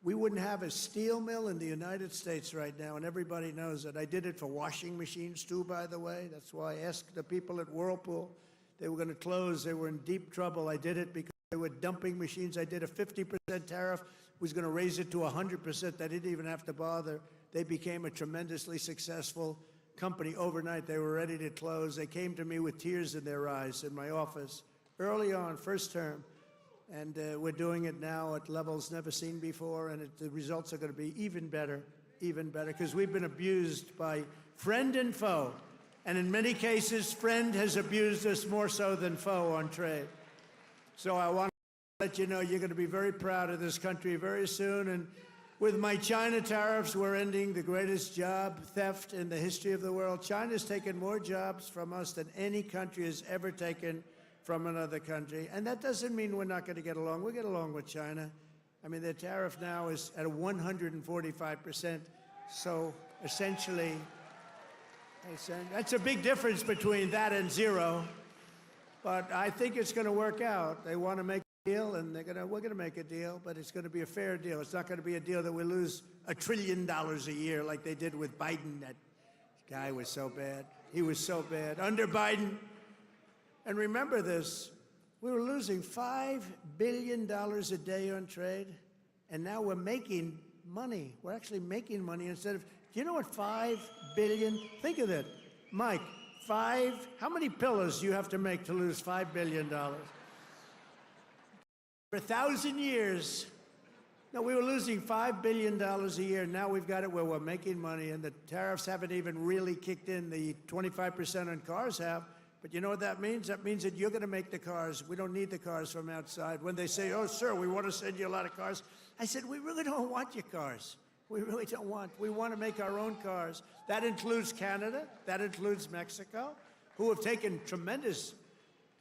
we wouldn't have a steel mill in the United States right now, and everybody knows it. I did it for washing machines, too, by the way. That's why I asked the people at Whirlpool. They were going to close. They were in deep trouble. I did it because they were dumping machines. I did a 50% tariff, was going to raise it to 100%. They didn't even have to bother. They became a tremendously successful company overnight. They were ready to close. They came to me with tears in their eyes in my office early on, first term. And we're doing it now at levels never seen before, and the results are going to be even better, because we've been abused by friend and foe. And in many cases, friend has abused us more so than foe on trade. So I want to let you know you're going to be very proud of this country very soon. And with my China tariffs, we're ending the greatest job theft in the history of the world. China's taken more jobs from us than any country has ever taken from another country. And that doesn't mean we're not going to get along. We'll get along with China. I mean, their tariff now is at 145%. So essentially, that's a big difference between that and zero. But I think it's going to work out. They want to make a deal, and we're going to make a deal, but it's going to be a fair deal. It's not going to be a deal that we lose $1 trillion a year like they did with Biden. That guy was so bad. He was so bad. Under Biden, and remember this, we were losing $5 billion a day on trade, and now we're making money. We're actually making money instead of, do you know what 5 billion, think of that, Mike, how many pillows do you have to make to lose $5 billion? For 1,000 years, no, we were losing $5 billion a year. Now we've got it where we're making money, and the tariffs haven't even really kicked in. The 25% on cars have. But you know what that means? That means that you're going to make the cars. We don't need the cars from outside. When they say, oh, sir, we want to send you a lot of cars, I said, we really don't want your cars. We really don't want. We want to make our own cars. That includes Canada. That includes Mexico, who have taken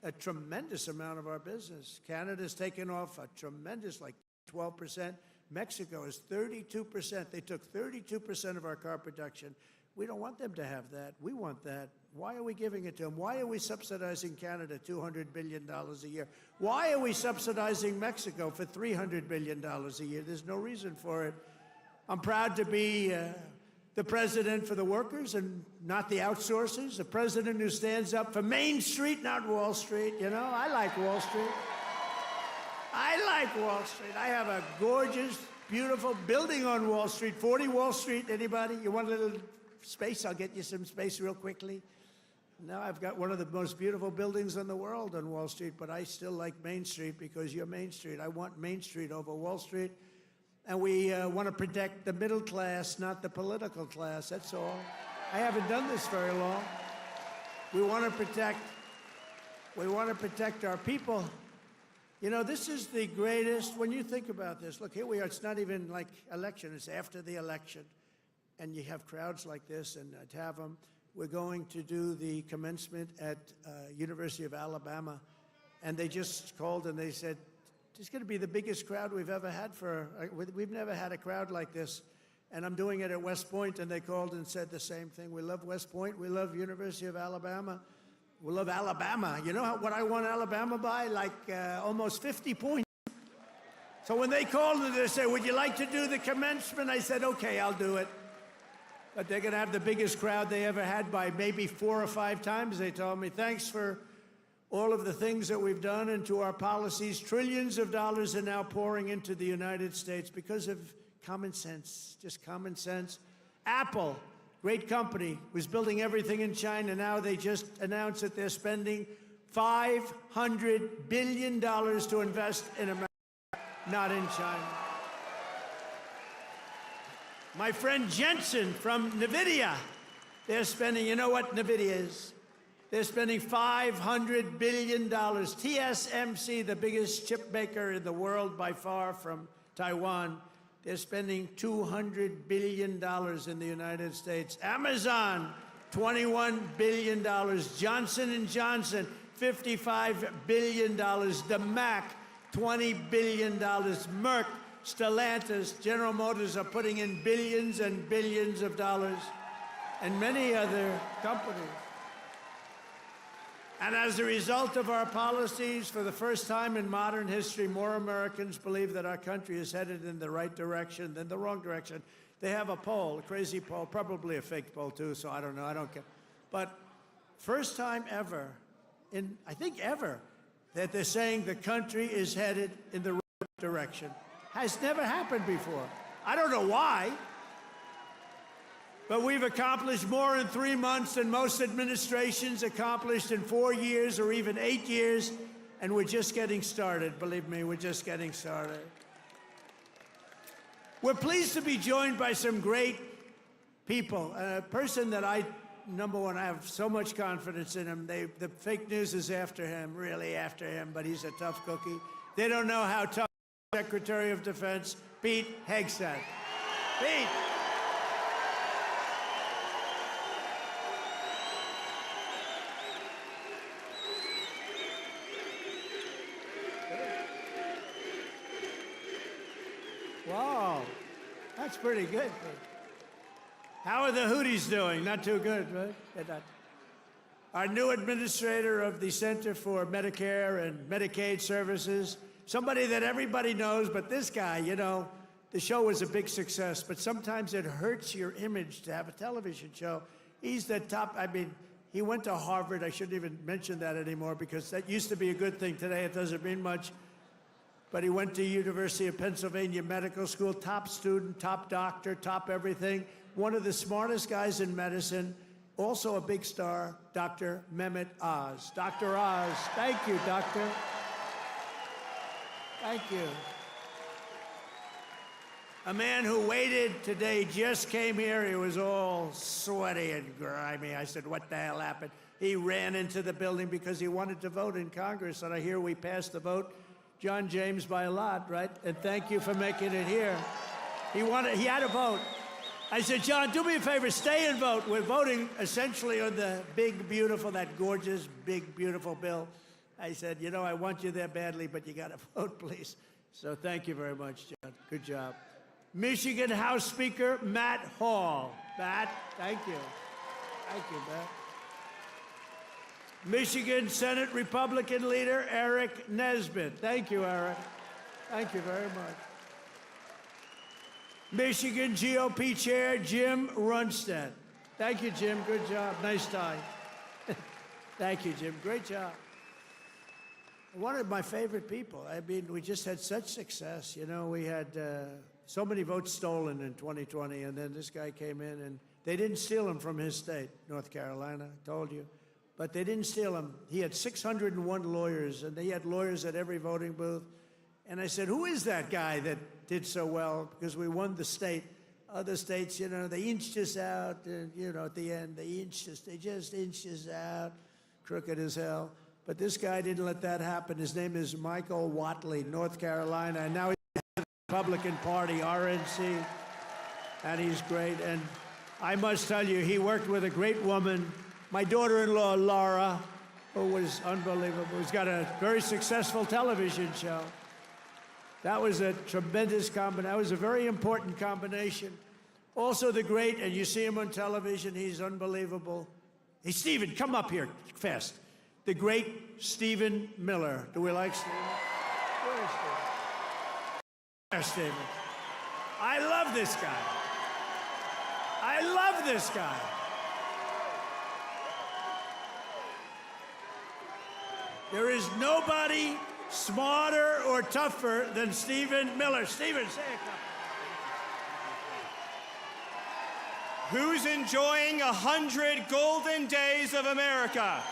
a tremendous amount of our business. Canada's taken off a tremendous, like 12%. Mexico is 32%. They took 32% of our car production. We don't want them to have that. We want that. Why are we giving it to them? Why are we subsidizing Canada $200 billion a year? Why are we subsidizing Mexico for $300 billion a year? There's no reason for it. I'm proud to be the president for the workers and not the outsourcers, the president who stands up for Main Street, not Wall Street. You know, I like Wall Street. I like Wall Street. I have a gorgeous, beautiful building on Wall Street, 40 Wall Street. Anybody? You want a little space? I'll get you some space real quickly. Now I've got one of the most beautiful buildings in the world on Wall Street, but I still like Main Street because you're Main Street. I want Main Street over Wall Street. And we want to protect the middle class, not the political class. That's all. I haven't done this very long. We want to protect our people. You know, this is the greatest, when you think about this, look, here we are, it's not even like election, it's after the election. And you have crowds like this, and to have them, we're going to do the commencement at University of Alabama. And they just called and they said, it's going to be the biggest crowd we've ever had we've never had a crowd like this. And I'm doing it at West Point, and they called and said the same thing. We love West Point, we love University of Alabama. We love Alabama. You know what I won Alabama by? Like almost 50 points. So when they called and they said, would you like to do the commencement? I said, okay, I'll do it. But they're going to have the biggest crowd they ever had by maybe 4 or 5 times. They told me, thanks for all of the things that we've done and to our policies. Trillions of dollars are now pouring into the United States because of common sense, just common sense. Apple, great company, was building everything in China. Now they just announced that they're spending $500 billion to invest in America, not in China. My friend Jensen from NVIDIA, they're spending, you know what NVIDIA is? They're spending $500 billion. TSMC, the biggest chip maker in the world by far from Taiwan, they're spending $200 billion in the United States. Amazon, $21 billion. Johnson & Johnson, $55 billion. The Mac, $20 billion. Merck, Stellantis, General Motors are putting in billions and billions of dollars, and many other companies. And as a result of our policies, for the first time in modern history, more Americans believe that our country is headed in the right direction than the wrong direction. They have a poll, a crazy poll, probably a fake poll too, so I don't know, I don't care. But first time ever, I think ever, that they're saying the country is headed in the right direction. Has never happened before. I don't know why. But we've accomplished more in 3 months than most administrations accomplished in 4 years or even 8 years, and we're just getting started. Believe me, we're just getting started. We're pleased to be joined by some great people. A person that number one, I have so much confidence in him. The fake news is after him, really after him, but he's a tough cookie. They don't know how tough Secretary of Defense Pete Hegseth. Pete. Wow, that's pretty good. How are the Houthis doing? Not too good, right? They're not. Our new administrator of the Center for Medicare and Medicaid Services, somebody that everybody knows, but this guy, you know, the show was a big success, but sometimes it hurts your image to have a television show. He's the top, I mean, he went to Harvard. I shouldn't even mention that anymore because that used to be a good thing. Today it doesn't mean much. But he went to University of Pennsylvania Medical School, top student, top doctor, top everything. One of the smartest guys in medicine, also a big star, Dr. Mehmet Oz. Dr. Oz, thank you, doctor. Thank you. A man who waited today just came here. He was all sweaty and grimy. I said, what the hell happened? He ran into the building because he wanted to vote in Congress, and I hear we passed the vote. John James by a lot, right? And thank you for making it here. He had to vote. I said, John, do me a favor, stay and vote. We're voting essentially on the big, beautiful, that gorgeous, big, beautiful bill. I said, you know, I want you there badly, but you got to vote, please. So thank you very much, John. Good job. Michigan House Speaker Matt Hall. Matt, thank you. Thank you, Matt. Michigan Senate Republican leader Eric Nesbitt. Thank you, Eric. Thank you very much. Michigan GOP Chair Jim Runstead. Thank you, Jim. Good job. Nice tie. Thank you, Jim. Great job. One of my favorite people. I mean, we just had such success. You know, we had so many votes stolen in 2020, and then this guy came in, and they didn't steal him from his state, North Carolina, I told you. But they didn't steal him. He had 601 lawyers, and they had lawyers at every voting booth. And I said, who is that guy that did so well? Because we won the state. Other states, you know, they inched us out, and, you know, at the end, they just inched us out, crooked as hell. But this guy didn't let that happen. His name is Michael Whatley, North Carolina, and now he's the Republican Party, RNC, and he's great. And I must tell you, he worked with a great woman, my daughter-in-law, Laura, who was unbelievable, who's got a very successful television show. That was a tremendous combination. That was a very important combination. Also the great, and you see him on television, he's unbelievable. Hey, Stephen, come up here fast. The great Stephen Miller. Do we like Stephen? Where is Stephen? There's Stephen. I love this guy. I love this guy. There is nobody smarter or tougher than Stephen Miller. Stephen, say a couple. Who's enjoying 100 golden days of America?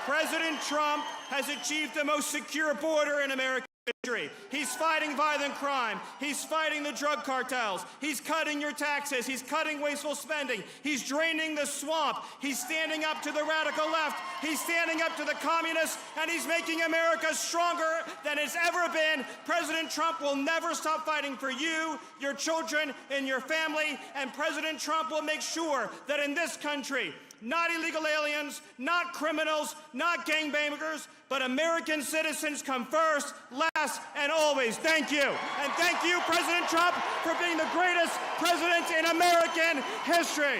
President Trump has achieved the most secure border in American history. He's fighting violent crime. He's fighting the drug cartels. He's cutting your taxes. He's cutting wasteful spending. He's draining the swamp. He's standing up to the radical left. He's standing up to the communists, and he's making America stronger than it's ever been. President Trump will never stop fighting for you, your children, and your family, and President Trump will make sure that in this country, not illegal aliens, not criminals, not gangbangers, but American citizens come first, last, and always. Thank you. And thank you, President Trump, for being the greatest president in American history.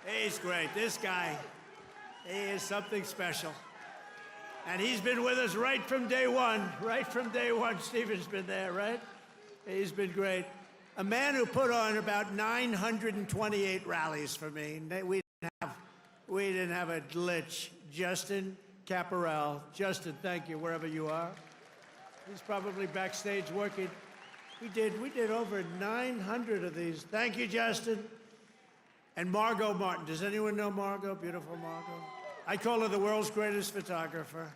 He's great. This guy, he is something special. And he's been with us right from day one. Right from day one, Stephen's been there, right? He's been great. A man who put on about 928 rallies for me. We didn't have a glitch. Justin Caparel. Justin, thank you, wherever you are. He's probably backstage working. We did over 900 of these. Thank you, Justin. And Margot Martin. Does anyone know Margot? Beautiful Margot. I call her the world's greatest photographer.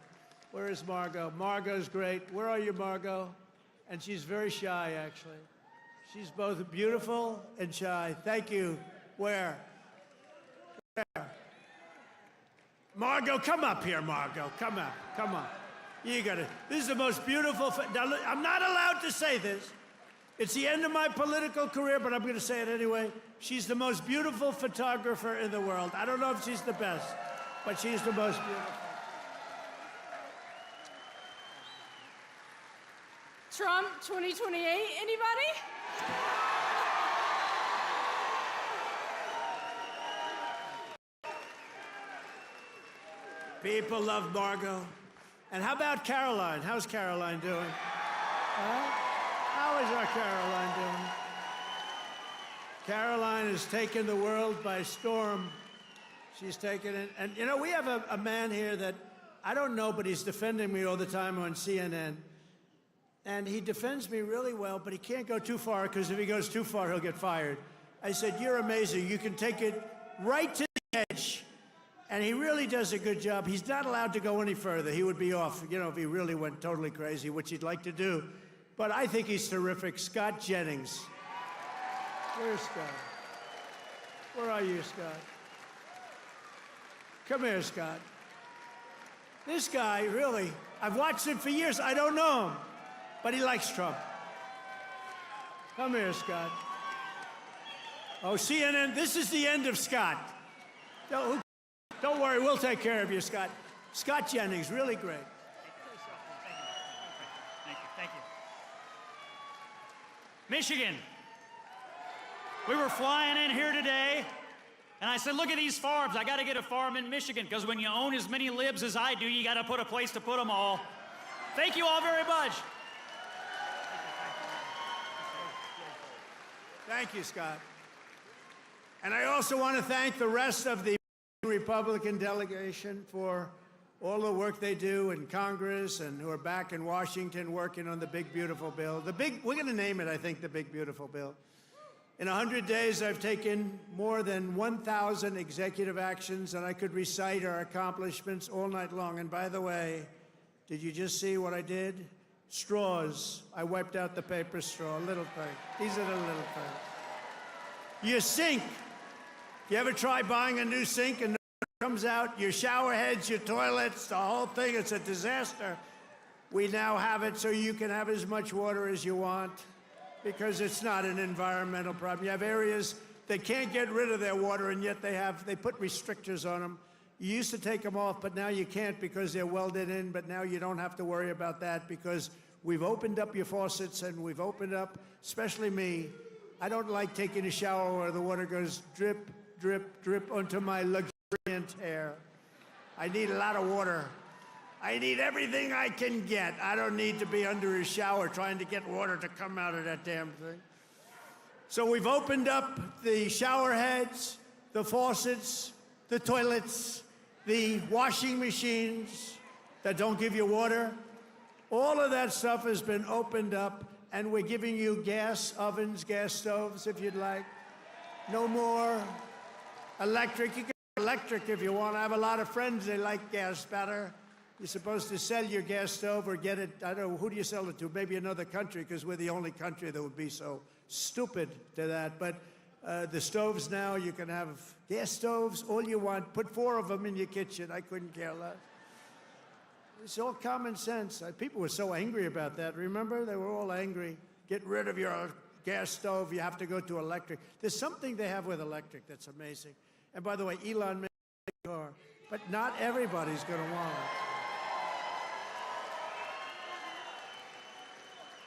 Where is Margot? Margot's great. Where are you, Margot? And she's very shy, actually. She's both beautiful and shy. Thank you. Where? Where? Margot, come up here, Margot. Come up. Come on. You got it. This is the most beautiful. Now, look, I'm not allowed to say this. It's the end of my political career, but I'm going to say it anyway. She's the most beautiful photographer in the world. I don't know if she's the best, but she's the most beautiful. Trump 2028, anybody? People love Margot. And how about Caroline? How's Caroline doing? Huh? How is our Caroline doing? Caroline has taken the world by storm. She's taken it. And, you know, we have a man here that I don't know, but he's defending me all the time on CNN. And he defends me really well, but he can't go too far, because if he goes too far, he'll get fired. I said, you're amazing. You can take it right to the edge. And he really does a good job. He's not allowed to go any further. He would be off, you know, if he really went totally crazy, which he'd like to do. But I think he's terrific. Scott Jennings. Where's Scott? Where are you, Scott? Come here, Scott. This guy, really, I've watched him for years. I don't know him, but he likes Trump. Come here, Scott. Oh, CNN, this is the end of Scott. Don't worry, we'll take care of you, Scott. Scott Jennings, really great. Thank you. Michigan. We were flying in here today, and I said, look at these farms. I got to get a farm in Michigan, because when you own as many libs as I do, you got to put a place to put them all. Thank you all very much. Thank you, Scott. And I also want to thank the rest of the Republican delegation for all the work they do in Congress and who are back in Washington working on the big, beautiful bill. We're going to name it, I think, the big, beautiful bill. In 100 days, I've taken more than 1,000 executive actions, and I could recite our accomplishments all night long. And by the way, did you just see what I did? Straws. I wiped out the paper straw, little thing. These are the little things. Your sink. You ever try buying a new sink and it comes out? Your shower heads, your toilets, the whole thing, it's a disaster. We now have it so you can have as much water as you want because it's not an environmental problem. You have areas that can't get rid of their water, and yet they put restrictors on them. You used to take them off, but now you can't because they're welded in, but now you don't have to worry about that because we've opened up your faucets and we've opened up, especially me. I don't like taking a shower where the water goes drip, drip, drip onto my luxuriant hair. I need a lot of water. I need everything I can get. I don't need to be under a shower trying to get water to come out of that damn thing. So we've opened up the shower heads, the faucets, the toilets, the washing machines that don't give you water. All of that stuff has been opened up, and we're giving you gas ovens, gas stoves, if you'd like. No more electric. You can have electric if you want. I have a lot of friends, they like gas better. You're supposed to sell your gas stove or get it, I don't know, who do you sell it to? Maybe another country, because we're the only country that would be so stupid to that. But the stoves now, you can have gas stoves, all you want. Put 4 of them in your kitchen. I couldn't care less. It's all common sense. People were so angry about that. Remember? They were all angry. Get rid of your gas stove. You have to go to electric. There's something they have with electric that's amazing. And by the way, Elon made a car, but not everybody's going to want it.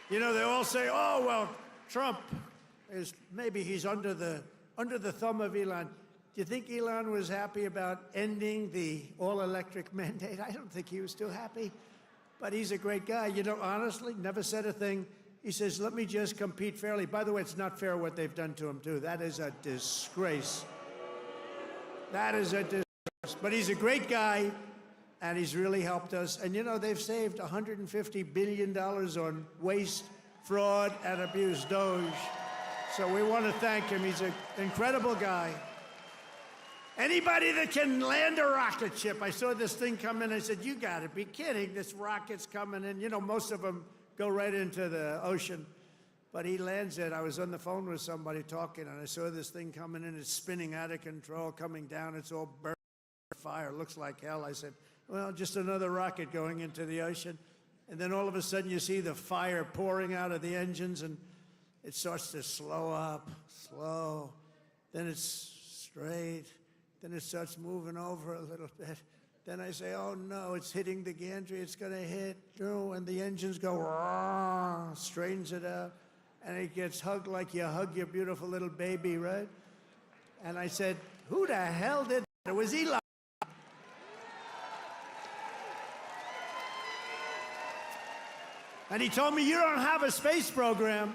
You know, they all say, oh, well, Trump is, maybe he's under the thumb of Elon. Do you think Elon was happy about ending the all-electric mandate? I don't think he was too happy, but he's a great guy. You know, honestly, never said a thing. He says, let me just compete fairly. By the way, it's not fair what they've done to him, too. That is a disgrace. That is a disgrace. But he's a great guy, and he's really helped us. And, you know, they've saved $150 billion on waste, fraud, and abuse, Doge. So we want to thank him. He's an incredible guy. Anybody that can land a rocket ship. I saw this thing come in. I said, you got to be kidding. This rocket's coming in. You know, most of them go right into the ocean. But he lands it. I was on the phone with somebody talking, and I saw this thing coming in. It's spinning out of control, coming down. It's all burning fire. Looks like hell. I said, well, just another rocket going into the ocean. And then all of a sudden you see the fire pouring out of the engines, and it starts to slow up, slow. Then it's straight. Then it starts moving over a little bit. Then I say, oh no, it's hitting the gantry. It's going to hit. And the engines go, rah, straightens it out. And it gets hugged like you hug your beautiful little baby, right? And I said, who the hell did that? It was Elon. And he told me, you don't have a space program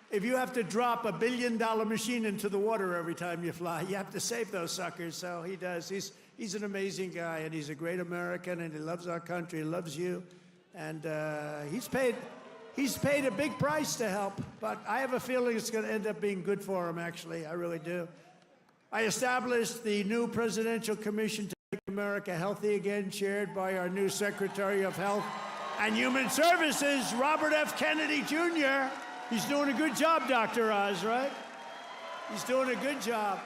if you have to drop $1 billion machine into the water every time you fly. You have to save those suckers. So he does. He's an amazing guy, and he's a great American, and he loves our country. He loves you. And he's paid a big price to help. But I have a feeling it's going to end up being good for him, actually. I really do. I established the new Presidential Commission to Make America Healthy Again, chaired by our new Secretary of Health and Human Services, Robert F. Kennedy, Jr. He's doing a good job, Dr. Oz, right? He's doing a good job.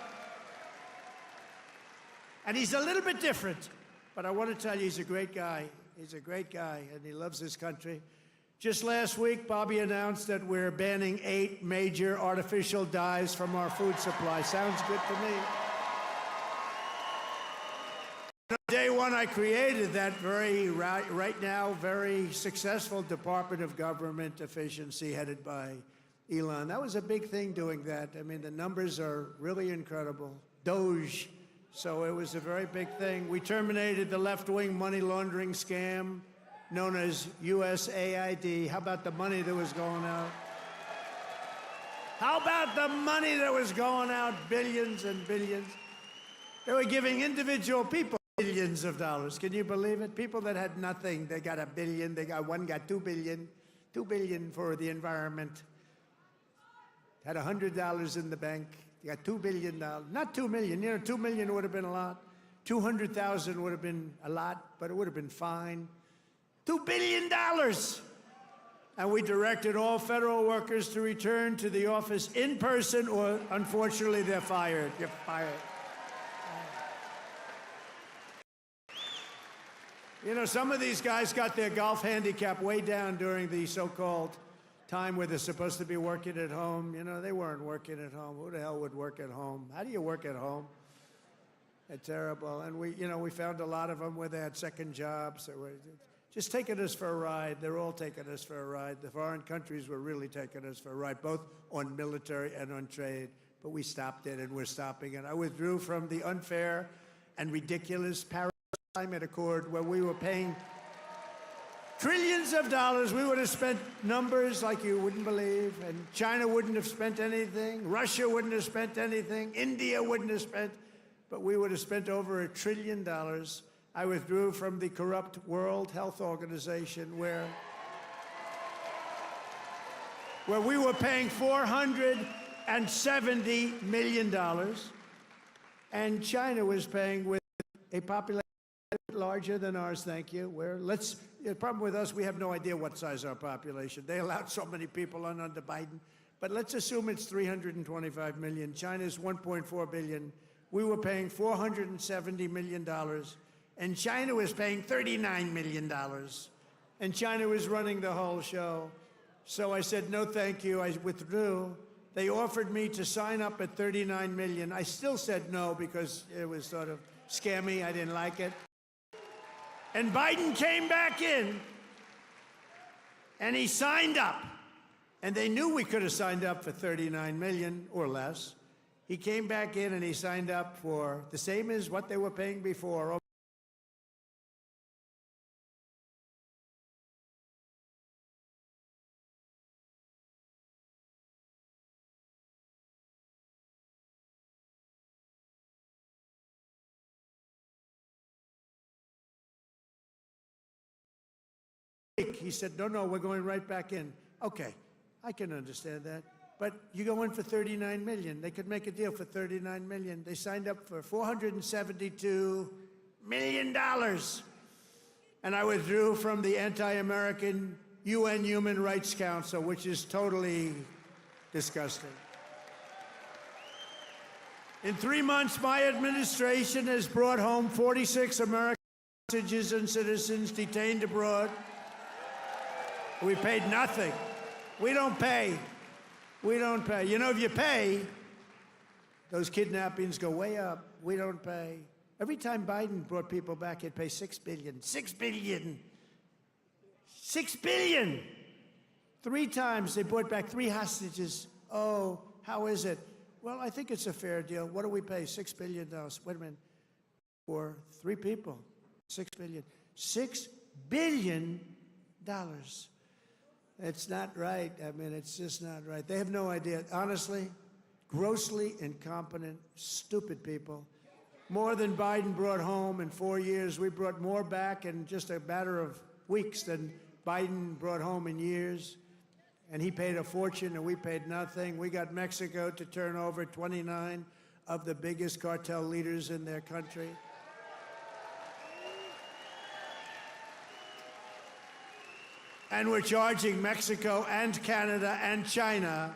And he's a little bit different, but I want to tell you, he's a great guy. He's a great guy, and he loves his country. Just last week, Bobby announced that we're banning 8 major artificial dyes from our food supply. Sounds good to me. Day one, I created that right now, very successful Department of Government Efficiency headed by Elon. That was a big thing doing that. I mean, the numbers are really incredible. Doge. So it was a very big thing. We terminated the left-wing money laundering scam known as USAID. How about the money that was going out? How about the money that was going out? Billions and billions. They were giving individual people billions of dollars. Can you believe it? People that had nothing, they got $1 billion. One got $2 billion. $2 billion for the environment. Had $100 in the bank. You got $2 billion. Not $2 million. You know, $2 million would have been a lot. 200,000 would have been a lot, but it would have been fine. $2 billion. And we directed all federal workers to return to the office in person, or unfortunately, they're fired. You're fired. You know, some of these guys got their golf handicap way down during the so-called time where they're supposed to be working at home. You know, they weren't working at home. Who the hell would work at home? How do you work at home? It's terrible. And we found a lot of them where they had second jobs. They were just taking us for a ride. They're all taking us for a ride. The foreign countries were really taking us for a ride, both on military and on trade. But we stopped it, and we're stopping it. I withdrew from the unfair and ridiculous Paris Climate Accord, where we were paying trillions of dollars. We would have spent numbers like you wouldn't believe, and China wouldn't have spent anything. Russia wouldn't have spent anything. India wouldn't have spent, but we would have spent over $1 trillion. I withdrew from the corrupt World Health Organization, where we were paying $470 million, and China was paying with a population larger than ours, thank you. The problem with us, we have no idea what size our population. They allowed so many people on under Biden. But let's assume it's 325 million. China's 1.4 billion. We were paying $470 million. And China was paying $39 million. And China was running the whole show. So I said, no, thank you. I withdrew. They offered me to sign up at $39 million. I still said no because it was sort of scammy. I didn't like it. And Biden came back in, and he signed up. And they knew we could have signed up for $39 million or less. He came back in, and he signed up for the same as what they were paying before. He said, no, we're going right back in. Okay, I can understand that. But you go in for $39 million. They could make a deal for $39 million. They signed up for $472 million. And I withdrew from the anti-American UN Human Rights Council, which is totally disgusting. In 3 months, my administration has brought home 46 American hostages and citizens detained abroad. We paid nothing. We don't pay. We don't pay. You know, if you pay, those kidnappings go way up. We don't pay. Every time Biden brought people back, he'd pay $6 billion. $6 billion. $6 billion. 3 times they brought back 3 hostages. Oh, how is it? Well, I think it's a fair deal. What do we pay? $6 billion. Wait a minute. For 3 people. $6 billion. $6 billion. It's not right. I mean, it's just not right. They have no idea. Honestly, grossly incompetent, stupid people. More than Biden brought home in 4 years. We brought more back in just a matter of weeks than Biden brought home in years. And he paid a fortune, and we paid nothing. We got Mexico to turn over 29 of the biggest cartel leaders in their country. And we're charging Mexico and Canada and China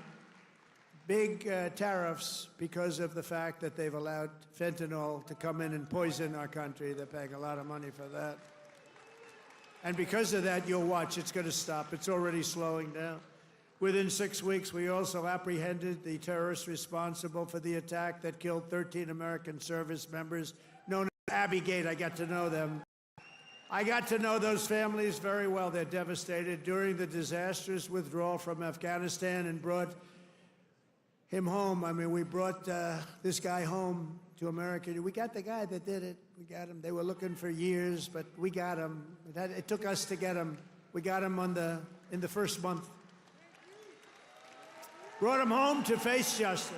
big tariffs because of the fact that they've allowed fentanyl to come in and poison our country. They're paying a lot of money for that. And because of that, you'll watch, it's going to stop. It's already slowing down. Within 6 weeks, we also apprehended the terrorists responsible for the attack that killed 13 American service members, known as Abbey-gate. I got to know them. I got to know those families very well. They're devastated. During the disastrous withdrawal from Afghanistan and brought him home. I mean, we brought this guy home to America. We got the guy that did it. We got him. They were looking for years, but we got him. It took us to get him. We got him in the first month. Brought him home to face justice.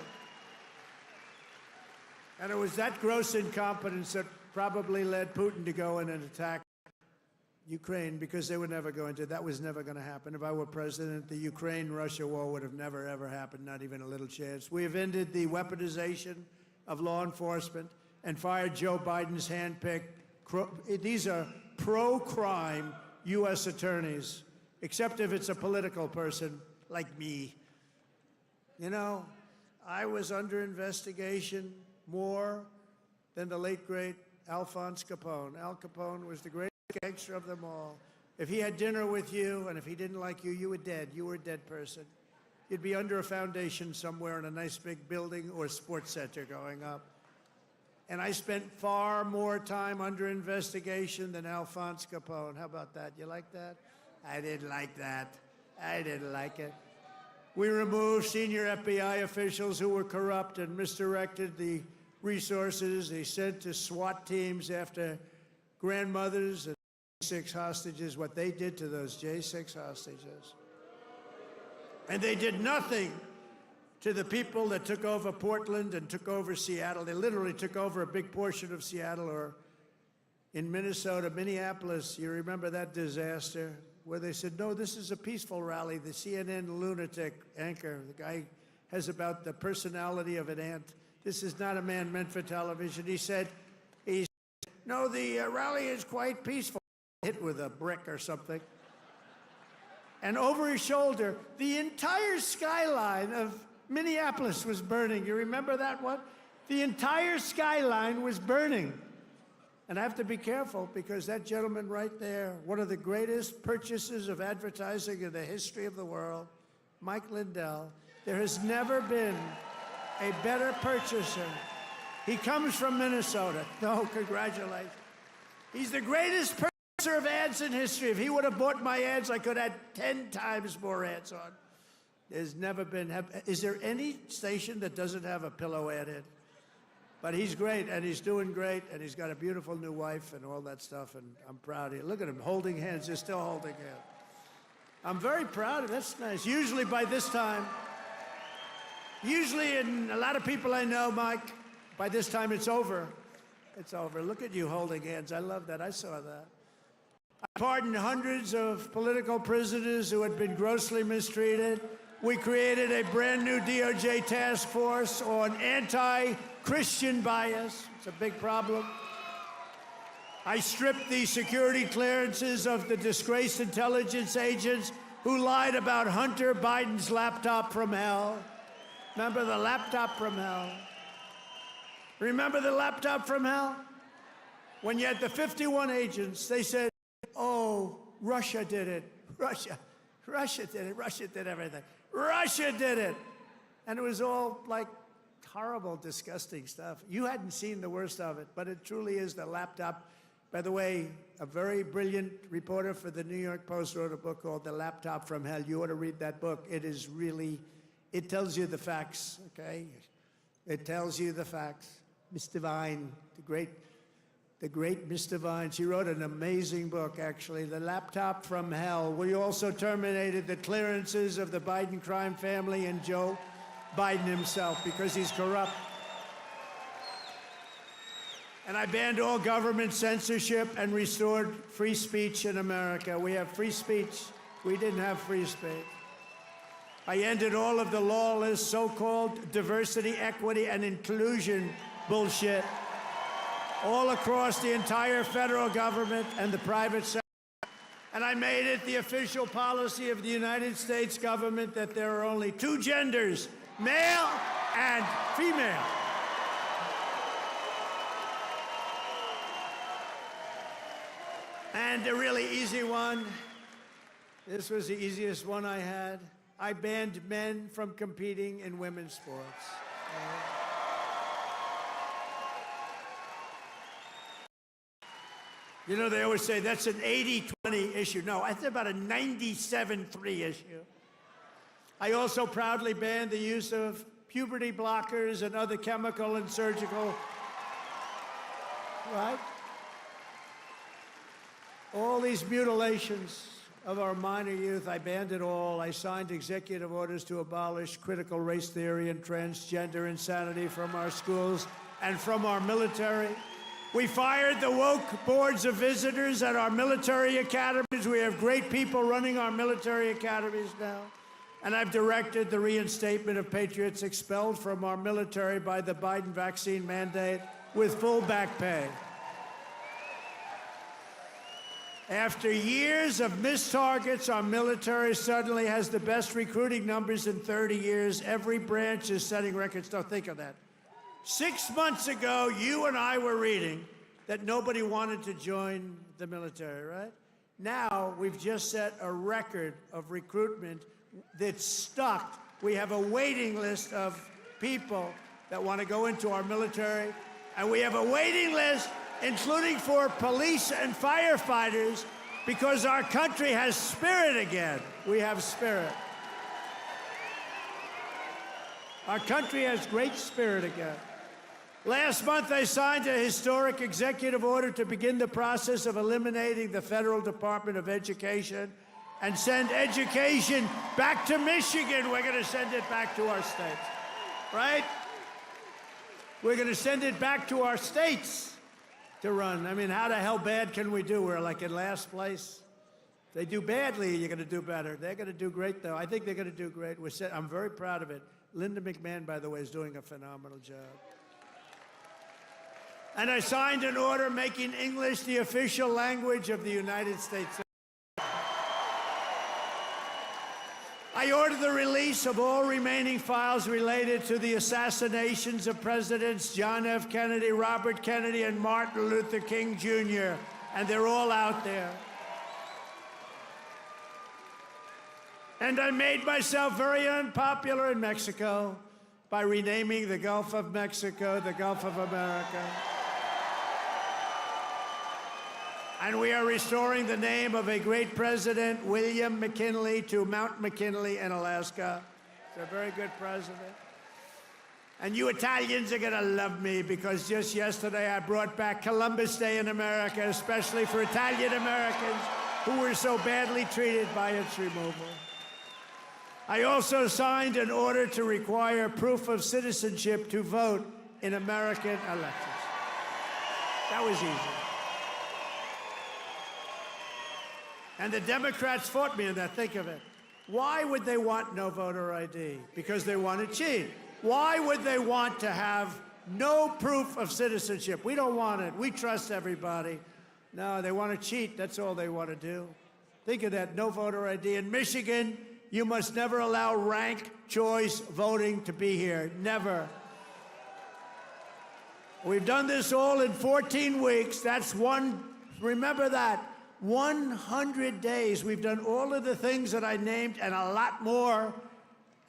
And it was that gross incompetence that probably led Putin to go in and attack Ukraine, because they were never going to. That was never going to happen. If I were president, the Ukraine-Russia war would have never, ever happened, not even a little chance. We have ended the weaponization of law enforcement and fired Joe Biden's handpicked, these are pro-crime U.S. attorneys except if it's a political person like me. You know, I was under investigation more than the late, great Alphonse Capone. Al Capone was the greatest gangster of them all. If he had dinner with you, and if he didn't like you, you were dead. You were a dead person. You'd be under a foundation somewhere in a nice big building or sports center going up. And I spent far more time under investigation than Alphonse Capone. How about that? You like that? I didn't like that. I didn't like it. We removed senior FBI officials who were corrupt and misdirected the resources they sent to SWAT teams after grandmothers and J6 hostages, what they did to those J6 hostages. And they did nothing to the people that took over Portland and took over Seattle. They literally took over a big portion of Seattle, or in Minnesota, Minneapolis. You remember that disaster where they said, no, this is a peaceful rally. The CNN lunatic anchor, the guy has about the personality of an ant. This is not a man meant for television. He said, no, the rally is quite peaceful. Hit with a brick or something. And over his shoulder, the entire skyline of Minneapolis was burning. You remember that one? The entire skyline was burning. And I have to be careful because that gentleman right there, one of the greatest purchases of advertising in the history of the world, Mike Lindell, there has never been a better purchaser. He comes from Minnesota. No, congratulations. He's the greatest purchaser of ads in history. If he would have bought my ads, I could have had 10 times more ads on. There's never been, is there any station that doesn't have a pillow ad in? But he's great, and he's doing great, and he's got a beautiful new wife and all that stuff, and I'm proud of you. Look at him holding hands. They're still holding hands. I'm very proud of it. That's nice. Usually by this time, and a lot of people I know, Mike, by this time it's over. It's over. Look at you holding hands. I love that. I saw that. I pardoned hundreds of political prisoners who had been grossly mistreated. We created a brand new DOJ task force on anti-Christian bias. It's a big problem. I stripped the security clearances of the disgraced intelligence agents who lied about Hunter Biden's laptop from hell. Remember the laptop from hell? Remember the laptop from hell? When you had the 51 agents, they said, oh, Russia did it. Russia did it. Russia did everything. Russia did it. And it was all like horrible, disgusting stuff. You hadn't seen the worst of it, but it truly is the laptop. By the way, a very brilliant reporter for the New York Post wrote a book called The Laptop from Hell. You ought to read that book. It is really, it tells you the facts, okay? It tells you the facts. Mr. Vine, the great Mr. Vine, she wrote an amazing book, actually, The Laptop from Hell. We also terminated the clearances of the Biden crime family and Joe Biden himself because he's corrupt. And I banned all government censorship and restored free speech in America. We have free speech. We didn't have free speech. I ended all of the lawless so-called diversity, equity, and inclusion bullshit all across the entire federal government and the private sector. And I made it the official policy of the United States government that there are only two genders, male and female. And a really easy one, this was the easiest one I had. I banned men from competing in women's sports. You know, they always say that's an 80-20 issue. No, that's about a 97-3 issue. I also proudly banned the use of puberty blockers and other chemical and surgical, right? All these mutilations of our minor youth, I banned it all. I signed executive orders to abolish critical race theory and transgender insanity from our schools and from our military. We fired the woke boards of visitors at our military academies. We have great people running our military academies now. And I've directed the reinstatement of patriots expelled from our military by the Biden vaccine mandate with full back pay. After years of missed targets, our military suddenly has the best recruiting numbers in 30 years. Every branch is setting records. Don't think of that. 6 months ago, you and I were reading that nobody wanted to join the military, right? Now, we've just set a record of recruitment that's stuck. We have a waiting list of people that want to go into our military, and we have a waiting list including for police and firefighters, because our country has spirit again. We have spirit. Our country has great spirit again. Last month, I signed a historic executive order to begin the process of eliminating the Federal Department of Education and send education back to Michigan. We're going to send it back to our states, right? We're going to send it back to our states to run. I mean, how the hell bad can we do? We're like in last place. If they do badly, you're going to do better. They're going to do great, though. I think they're going to do great. I'm very proud of it. Linda McMahon, by the way, is doing a phenomenal job. And I signed an order making English the official language of the United States. I ordered the release of all remaining files related to the assassinations of Presidents John F. Kennedy, Robert Kennedy, and Martin Luther King, Jr., and they're all out there. And I made myself very unpopular in Mexico by renaming the Gulf of Mexico the Gulf of America. And we are restoring the name of a great president, William McKinley, to Mount McKinley in Alaska. He's a very good president. And you Italians are going to love me, because just yesterday I brought back Columbus Day in America, especially for Italian Americans who were so badly treated by its removal. I also signed an order to require proof of citizenship to vote in American elections. That was easy. And the Democrats fought me on that. Think of it. Why would they want no voter ID? Because they want to cheat. Why would they want to have no proof of citizenship? We don't want it. We trust everybody. No, they want to cheat. That's all they want to do. Think of that. No voter ID. In Michigan, you must never allow ranked choice voting to be here. Never. We've done this all in 14 weeks. That's one. Remember that. 100 days. We've done all of the things that I named and a lot more,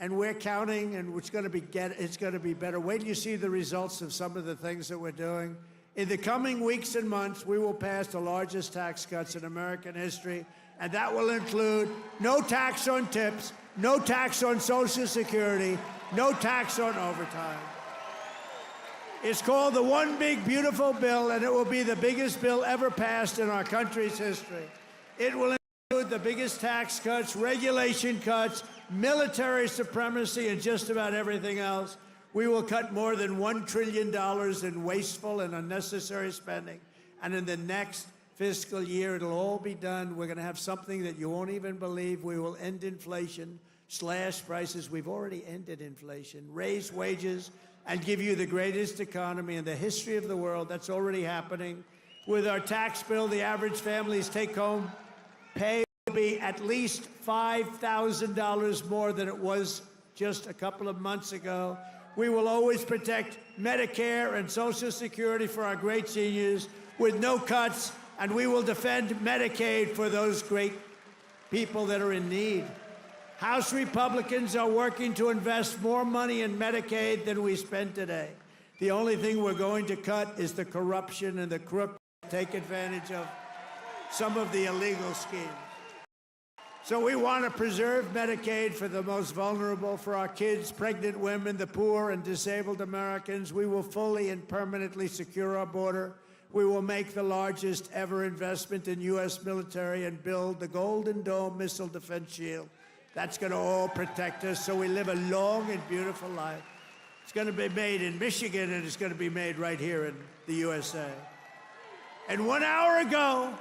and we're counting, and it's going to be better. Wait till you see the results of some of the things that we're doing. In the coming weeks and months, we will pass the largest tax cuts in American history, and that will include no tax on tips, no tax on Social Security, no tax on overtime. It's called the One Big Beautiful Bill, and it will be the biggest bill ever passed in our country's history. It will include the biggest tax cuts, regulation cuts, military supremacy, and just about everything else. We will cut more than $1 trillion in wasteful and unnecessary spending. And in the next fiscal year, it'll all be done. We're going to have something that you won't even believe. We will end inflation, slash prices. We've already ended inflation, raise wages, and give you the greatest economy in the history of the world. That's already happening. With our tax bill, the average family's take-home pay will be at least $5,000 more than it was just a couple of months ago. We will always protect Medicare and Social Security for our great seniors with no cuts, and we will defend Medicaid for those great people that are in need. House Republicans are working to invest more money in Medicaid than we spend today. The only thing we're going to cut is the corruption and the crook that take advantage of some of the illegal schemes. So we want to preserve Medicaid for the most vulnerable, for our kids, pregnant women, the poor, and disabled Americans. We will fully and permanently secure our border. We will make the largest ever investment in U.S. military and build the Golden Dome missile defense shield. That's going to all protect us so we live a long and beautiful life. It's going to be made in Michigan, and it's going to be made right here in the USA. And 1 hour ago,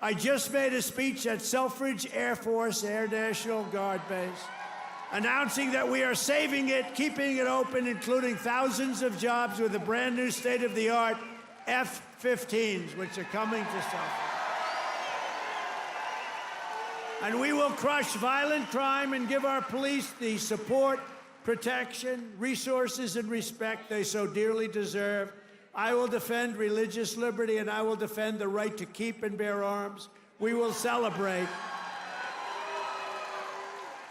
I just made a speech at Selfridge Air Force Air National Guard Base, announcing that we are saving it, keeping it open, including thousands of jobs with the brand new state-of-the-art F-15s, which are coming to Selfridge. And we will crush violent crime and give our police the support, protection, resources, and respect they so dearly deserve. I will defend religious liberty, and I will defend the right to keep and bear arms. We will celebrate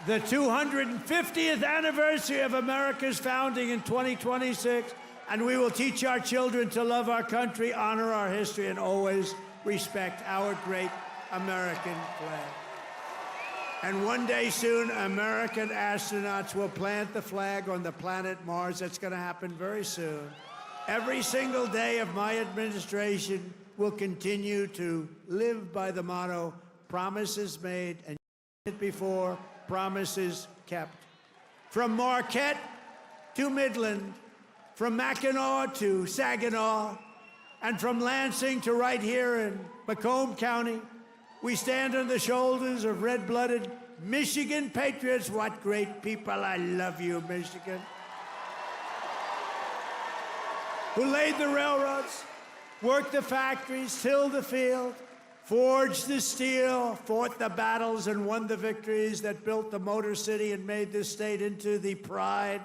the 250th anniversary of America's founding in 2026, and we will teach our children to love our country, honor our history, and always respect our great American flag. And one day soon, American astronauts will plant the flag on the planet Mars. That's going to happen very soon. Every single day of my administration will continue to live by the motto, promises made and before, promises kept. From Marquette to Midland, from Mackinac to Saginaw, and from Lansing to right here in Macomb County, we stand on the shoulders of red-blooded Michigan patriots. What great people. I love you, Michigan. Who laid the railroads, worked the factories, tilled the field, forged the steel, fought the battles, and won the victories that built the Motor City and made this state into the pride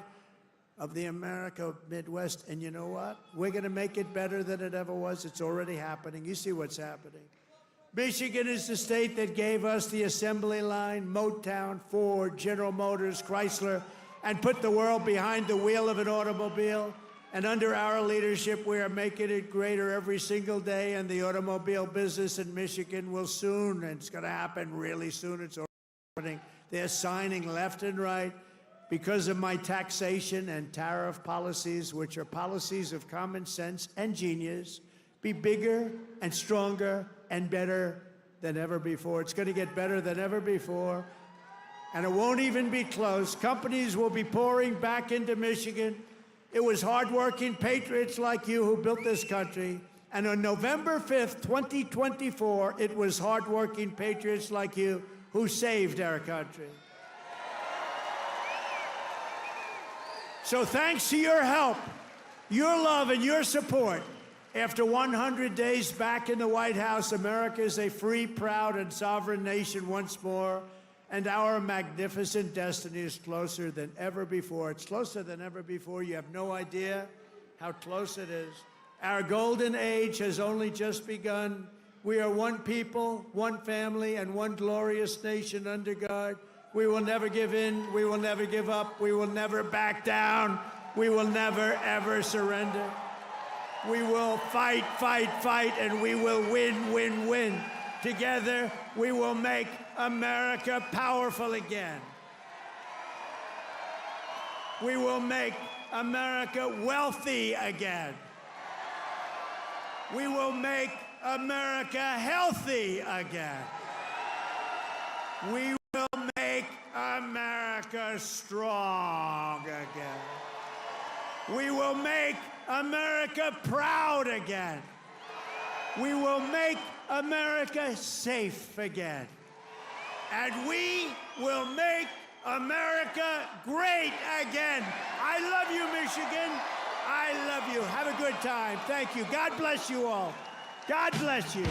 of the America Midwest. And you know what? We're going to make it better than it ever was. It's already happening. You see what's happening. Michigan is the state that gave us the assembly line, Motown, Ford, General Motors, Chrysler, and put the world behind the wheel of an automobile. And under our leadership, we are making it greater every single day, and the automobile business in Michigan will soon, and it's going to happen really soon, it's already happening. They're signing left and right because of my taxation and tariff policies, which are policies of common sense and genius, be bigger and stronger and better than ever before. It's going to get better than ever before, and it won't even be close. Companies will be pouring back into Michigan. It was hardworking patriots like you who built this country. And on November 5th, 2024, it was hardworking patriots like you who saved our country. So thanks to your help, your love, and your support, after 100 days back in the White House, America is a free, proud, and sovereign nation once more. And our magnificent destiny is closer than ever before. It's closer than ever before. You have no idea how close it is. Our golden age has only just begun. We are one people, one family, and one glorious nation under God. We will never give in. We will never give up. We will never back down. We will never, ever surrender. We will fight, fight, fight, and we will win, win, win. Together, we will make America powerful again. We will make America wealthy again. We will make America healthy again. We will make America strong again. We will make America proud again. We will make America safe again. And we will make America great again. I love you, Michigan. I love you. Have a good time. Thank you. God bless you all. God bless you.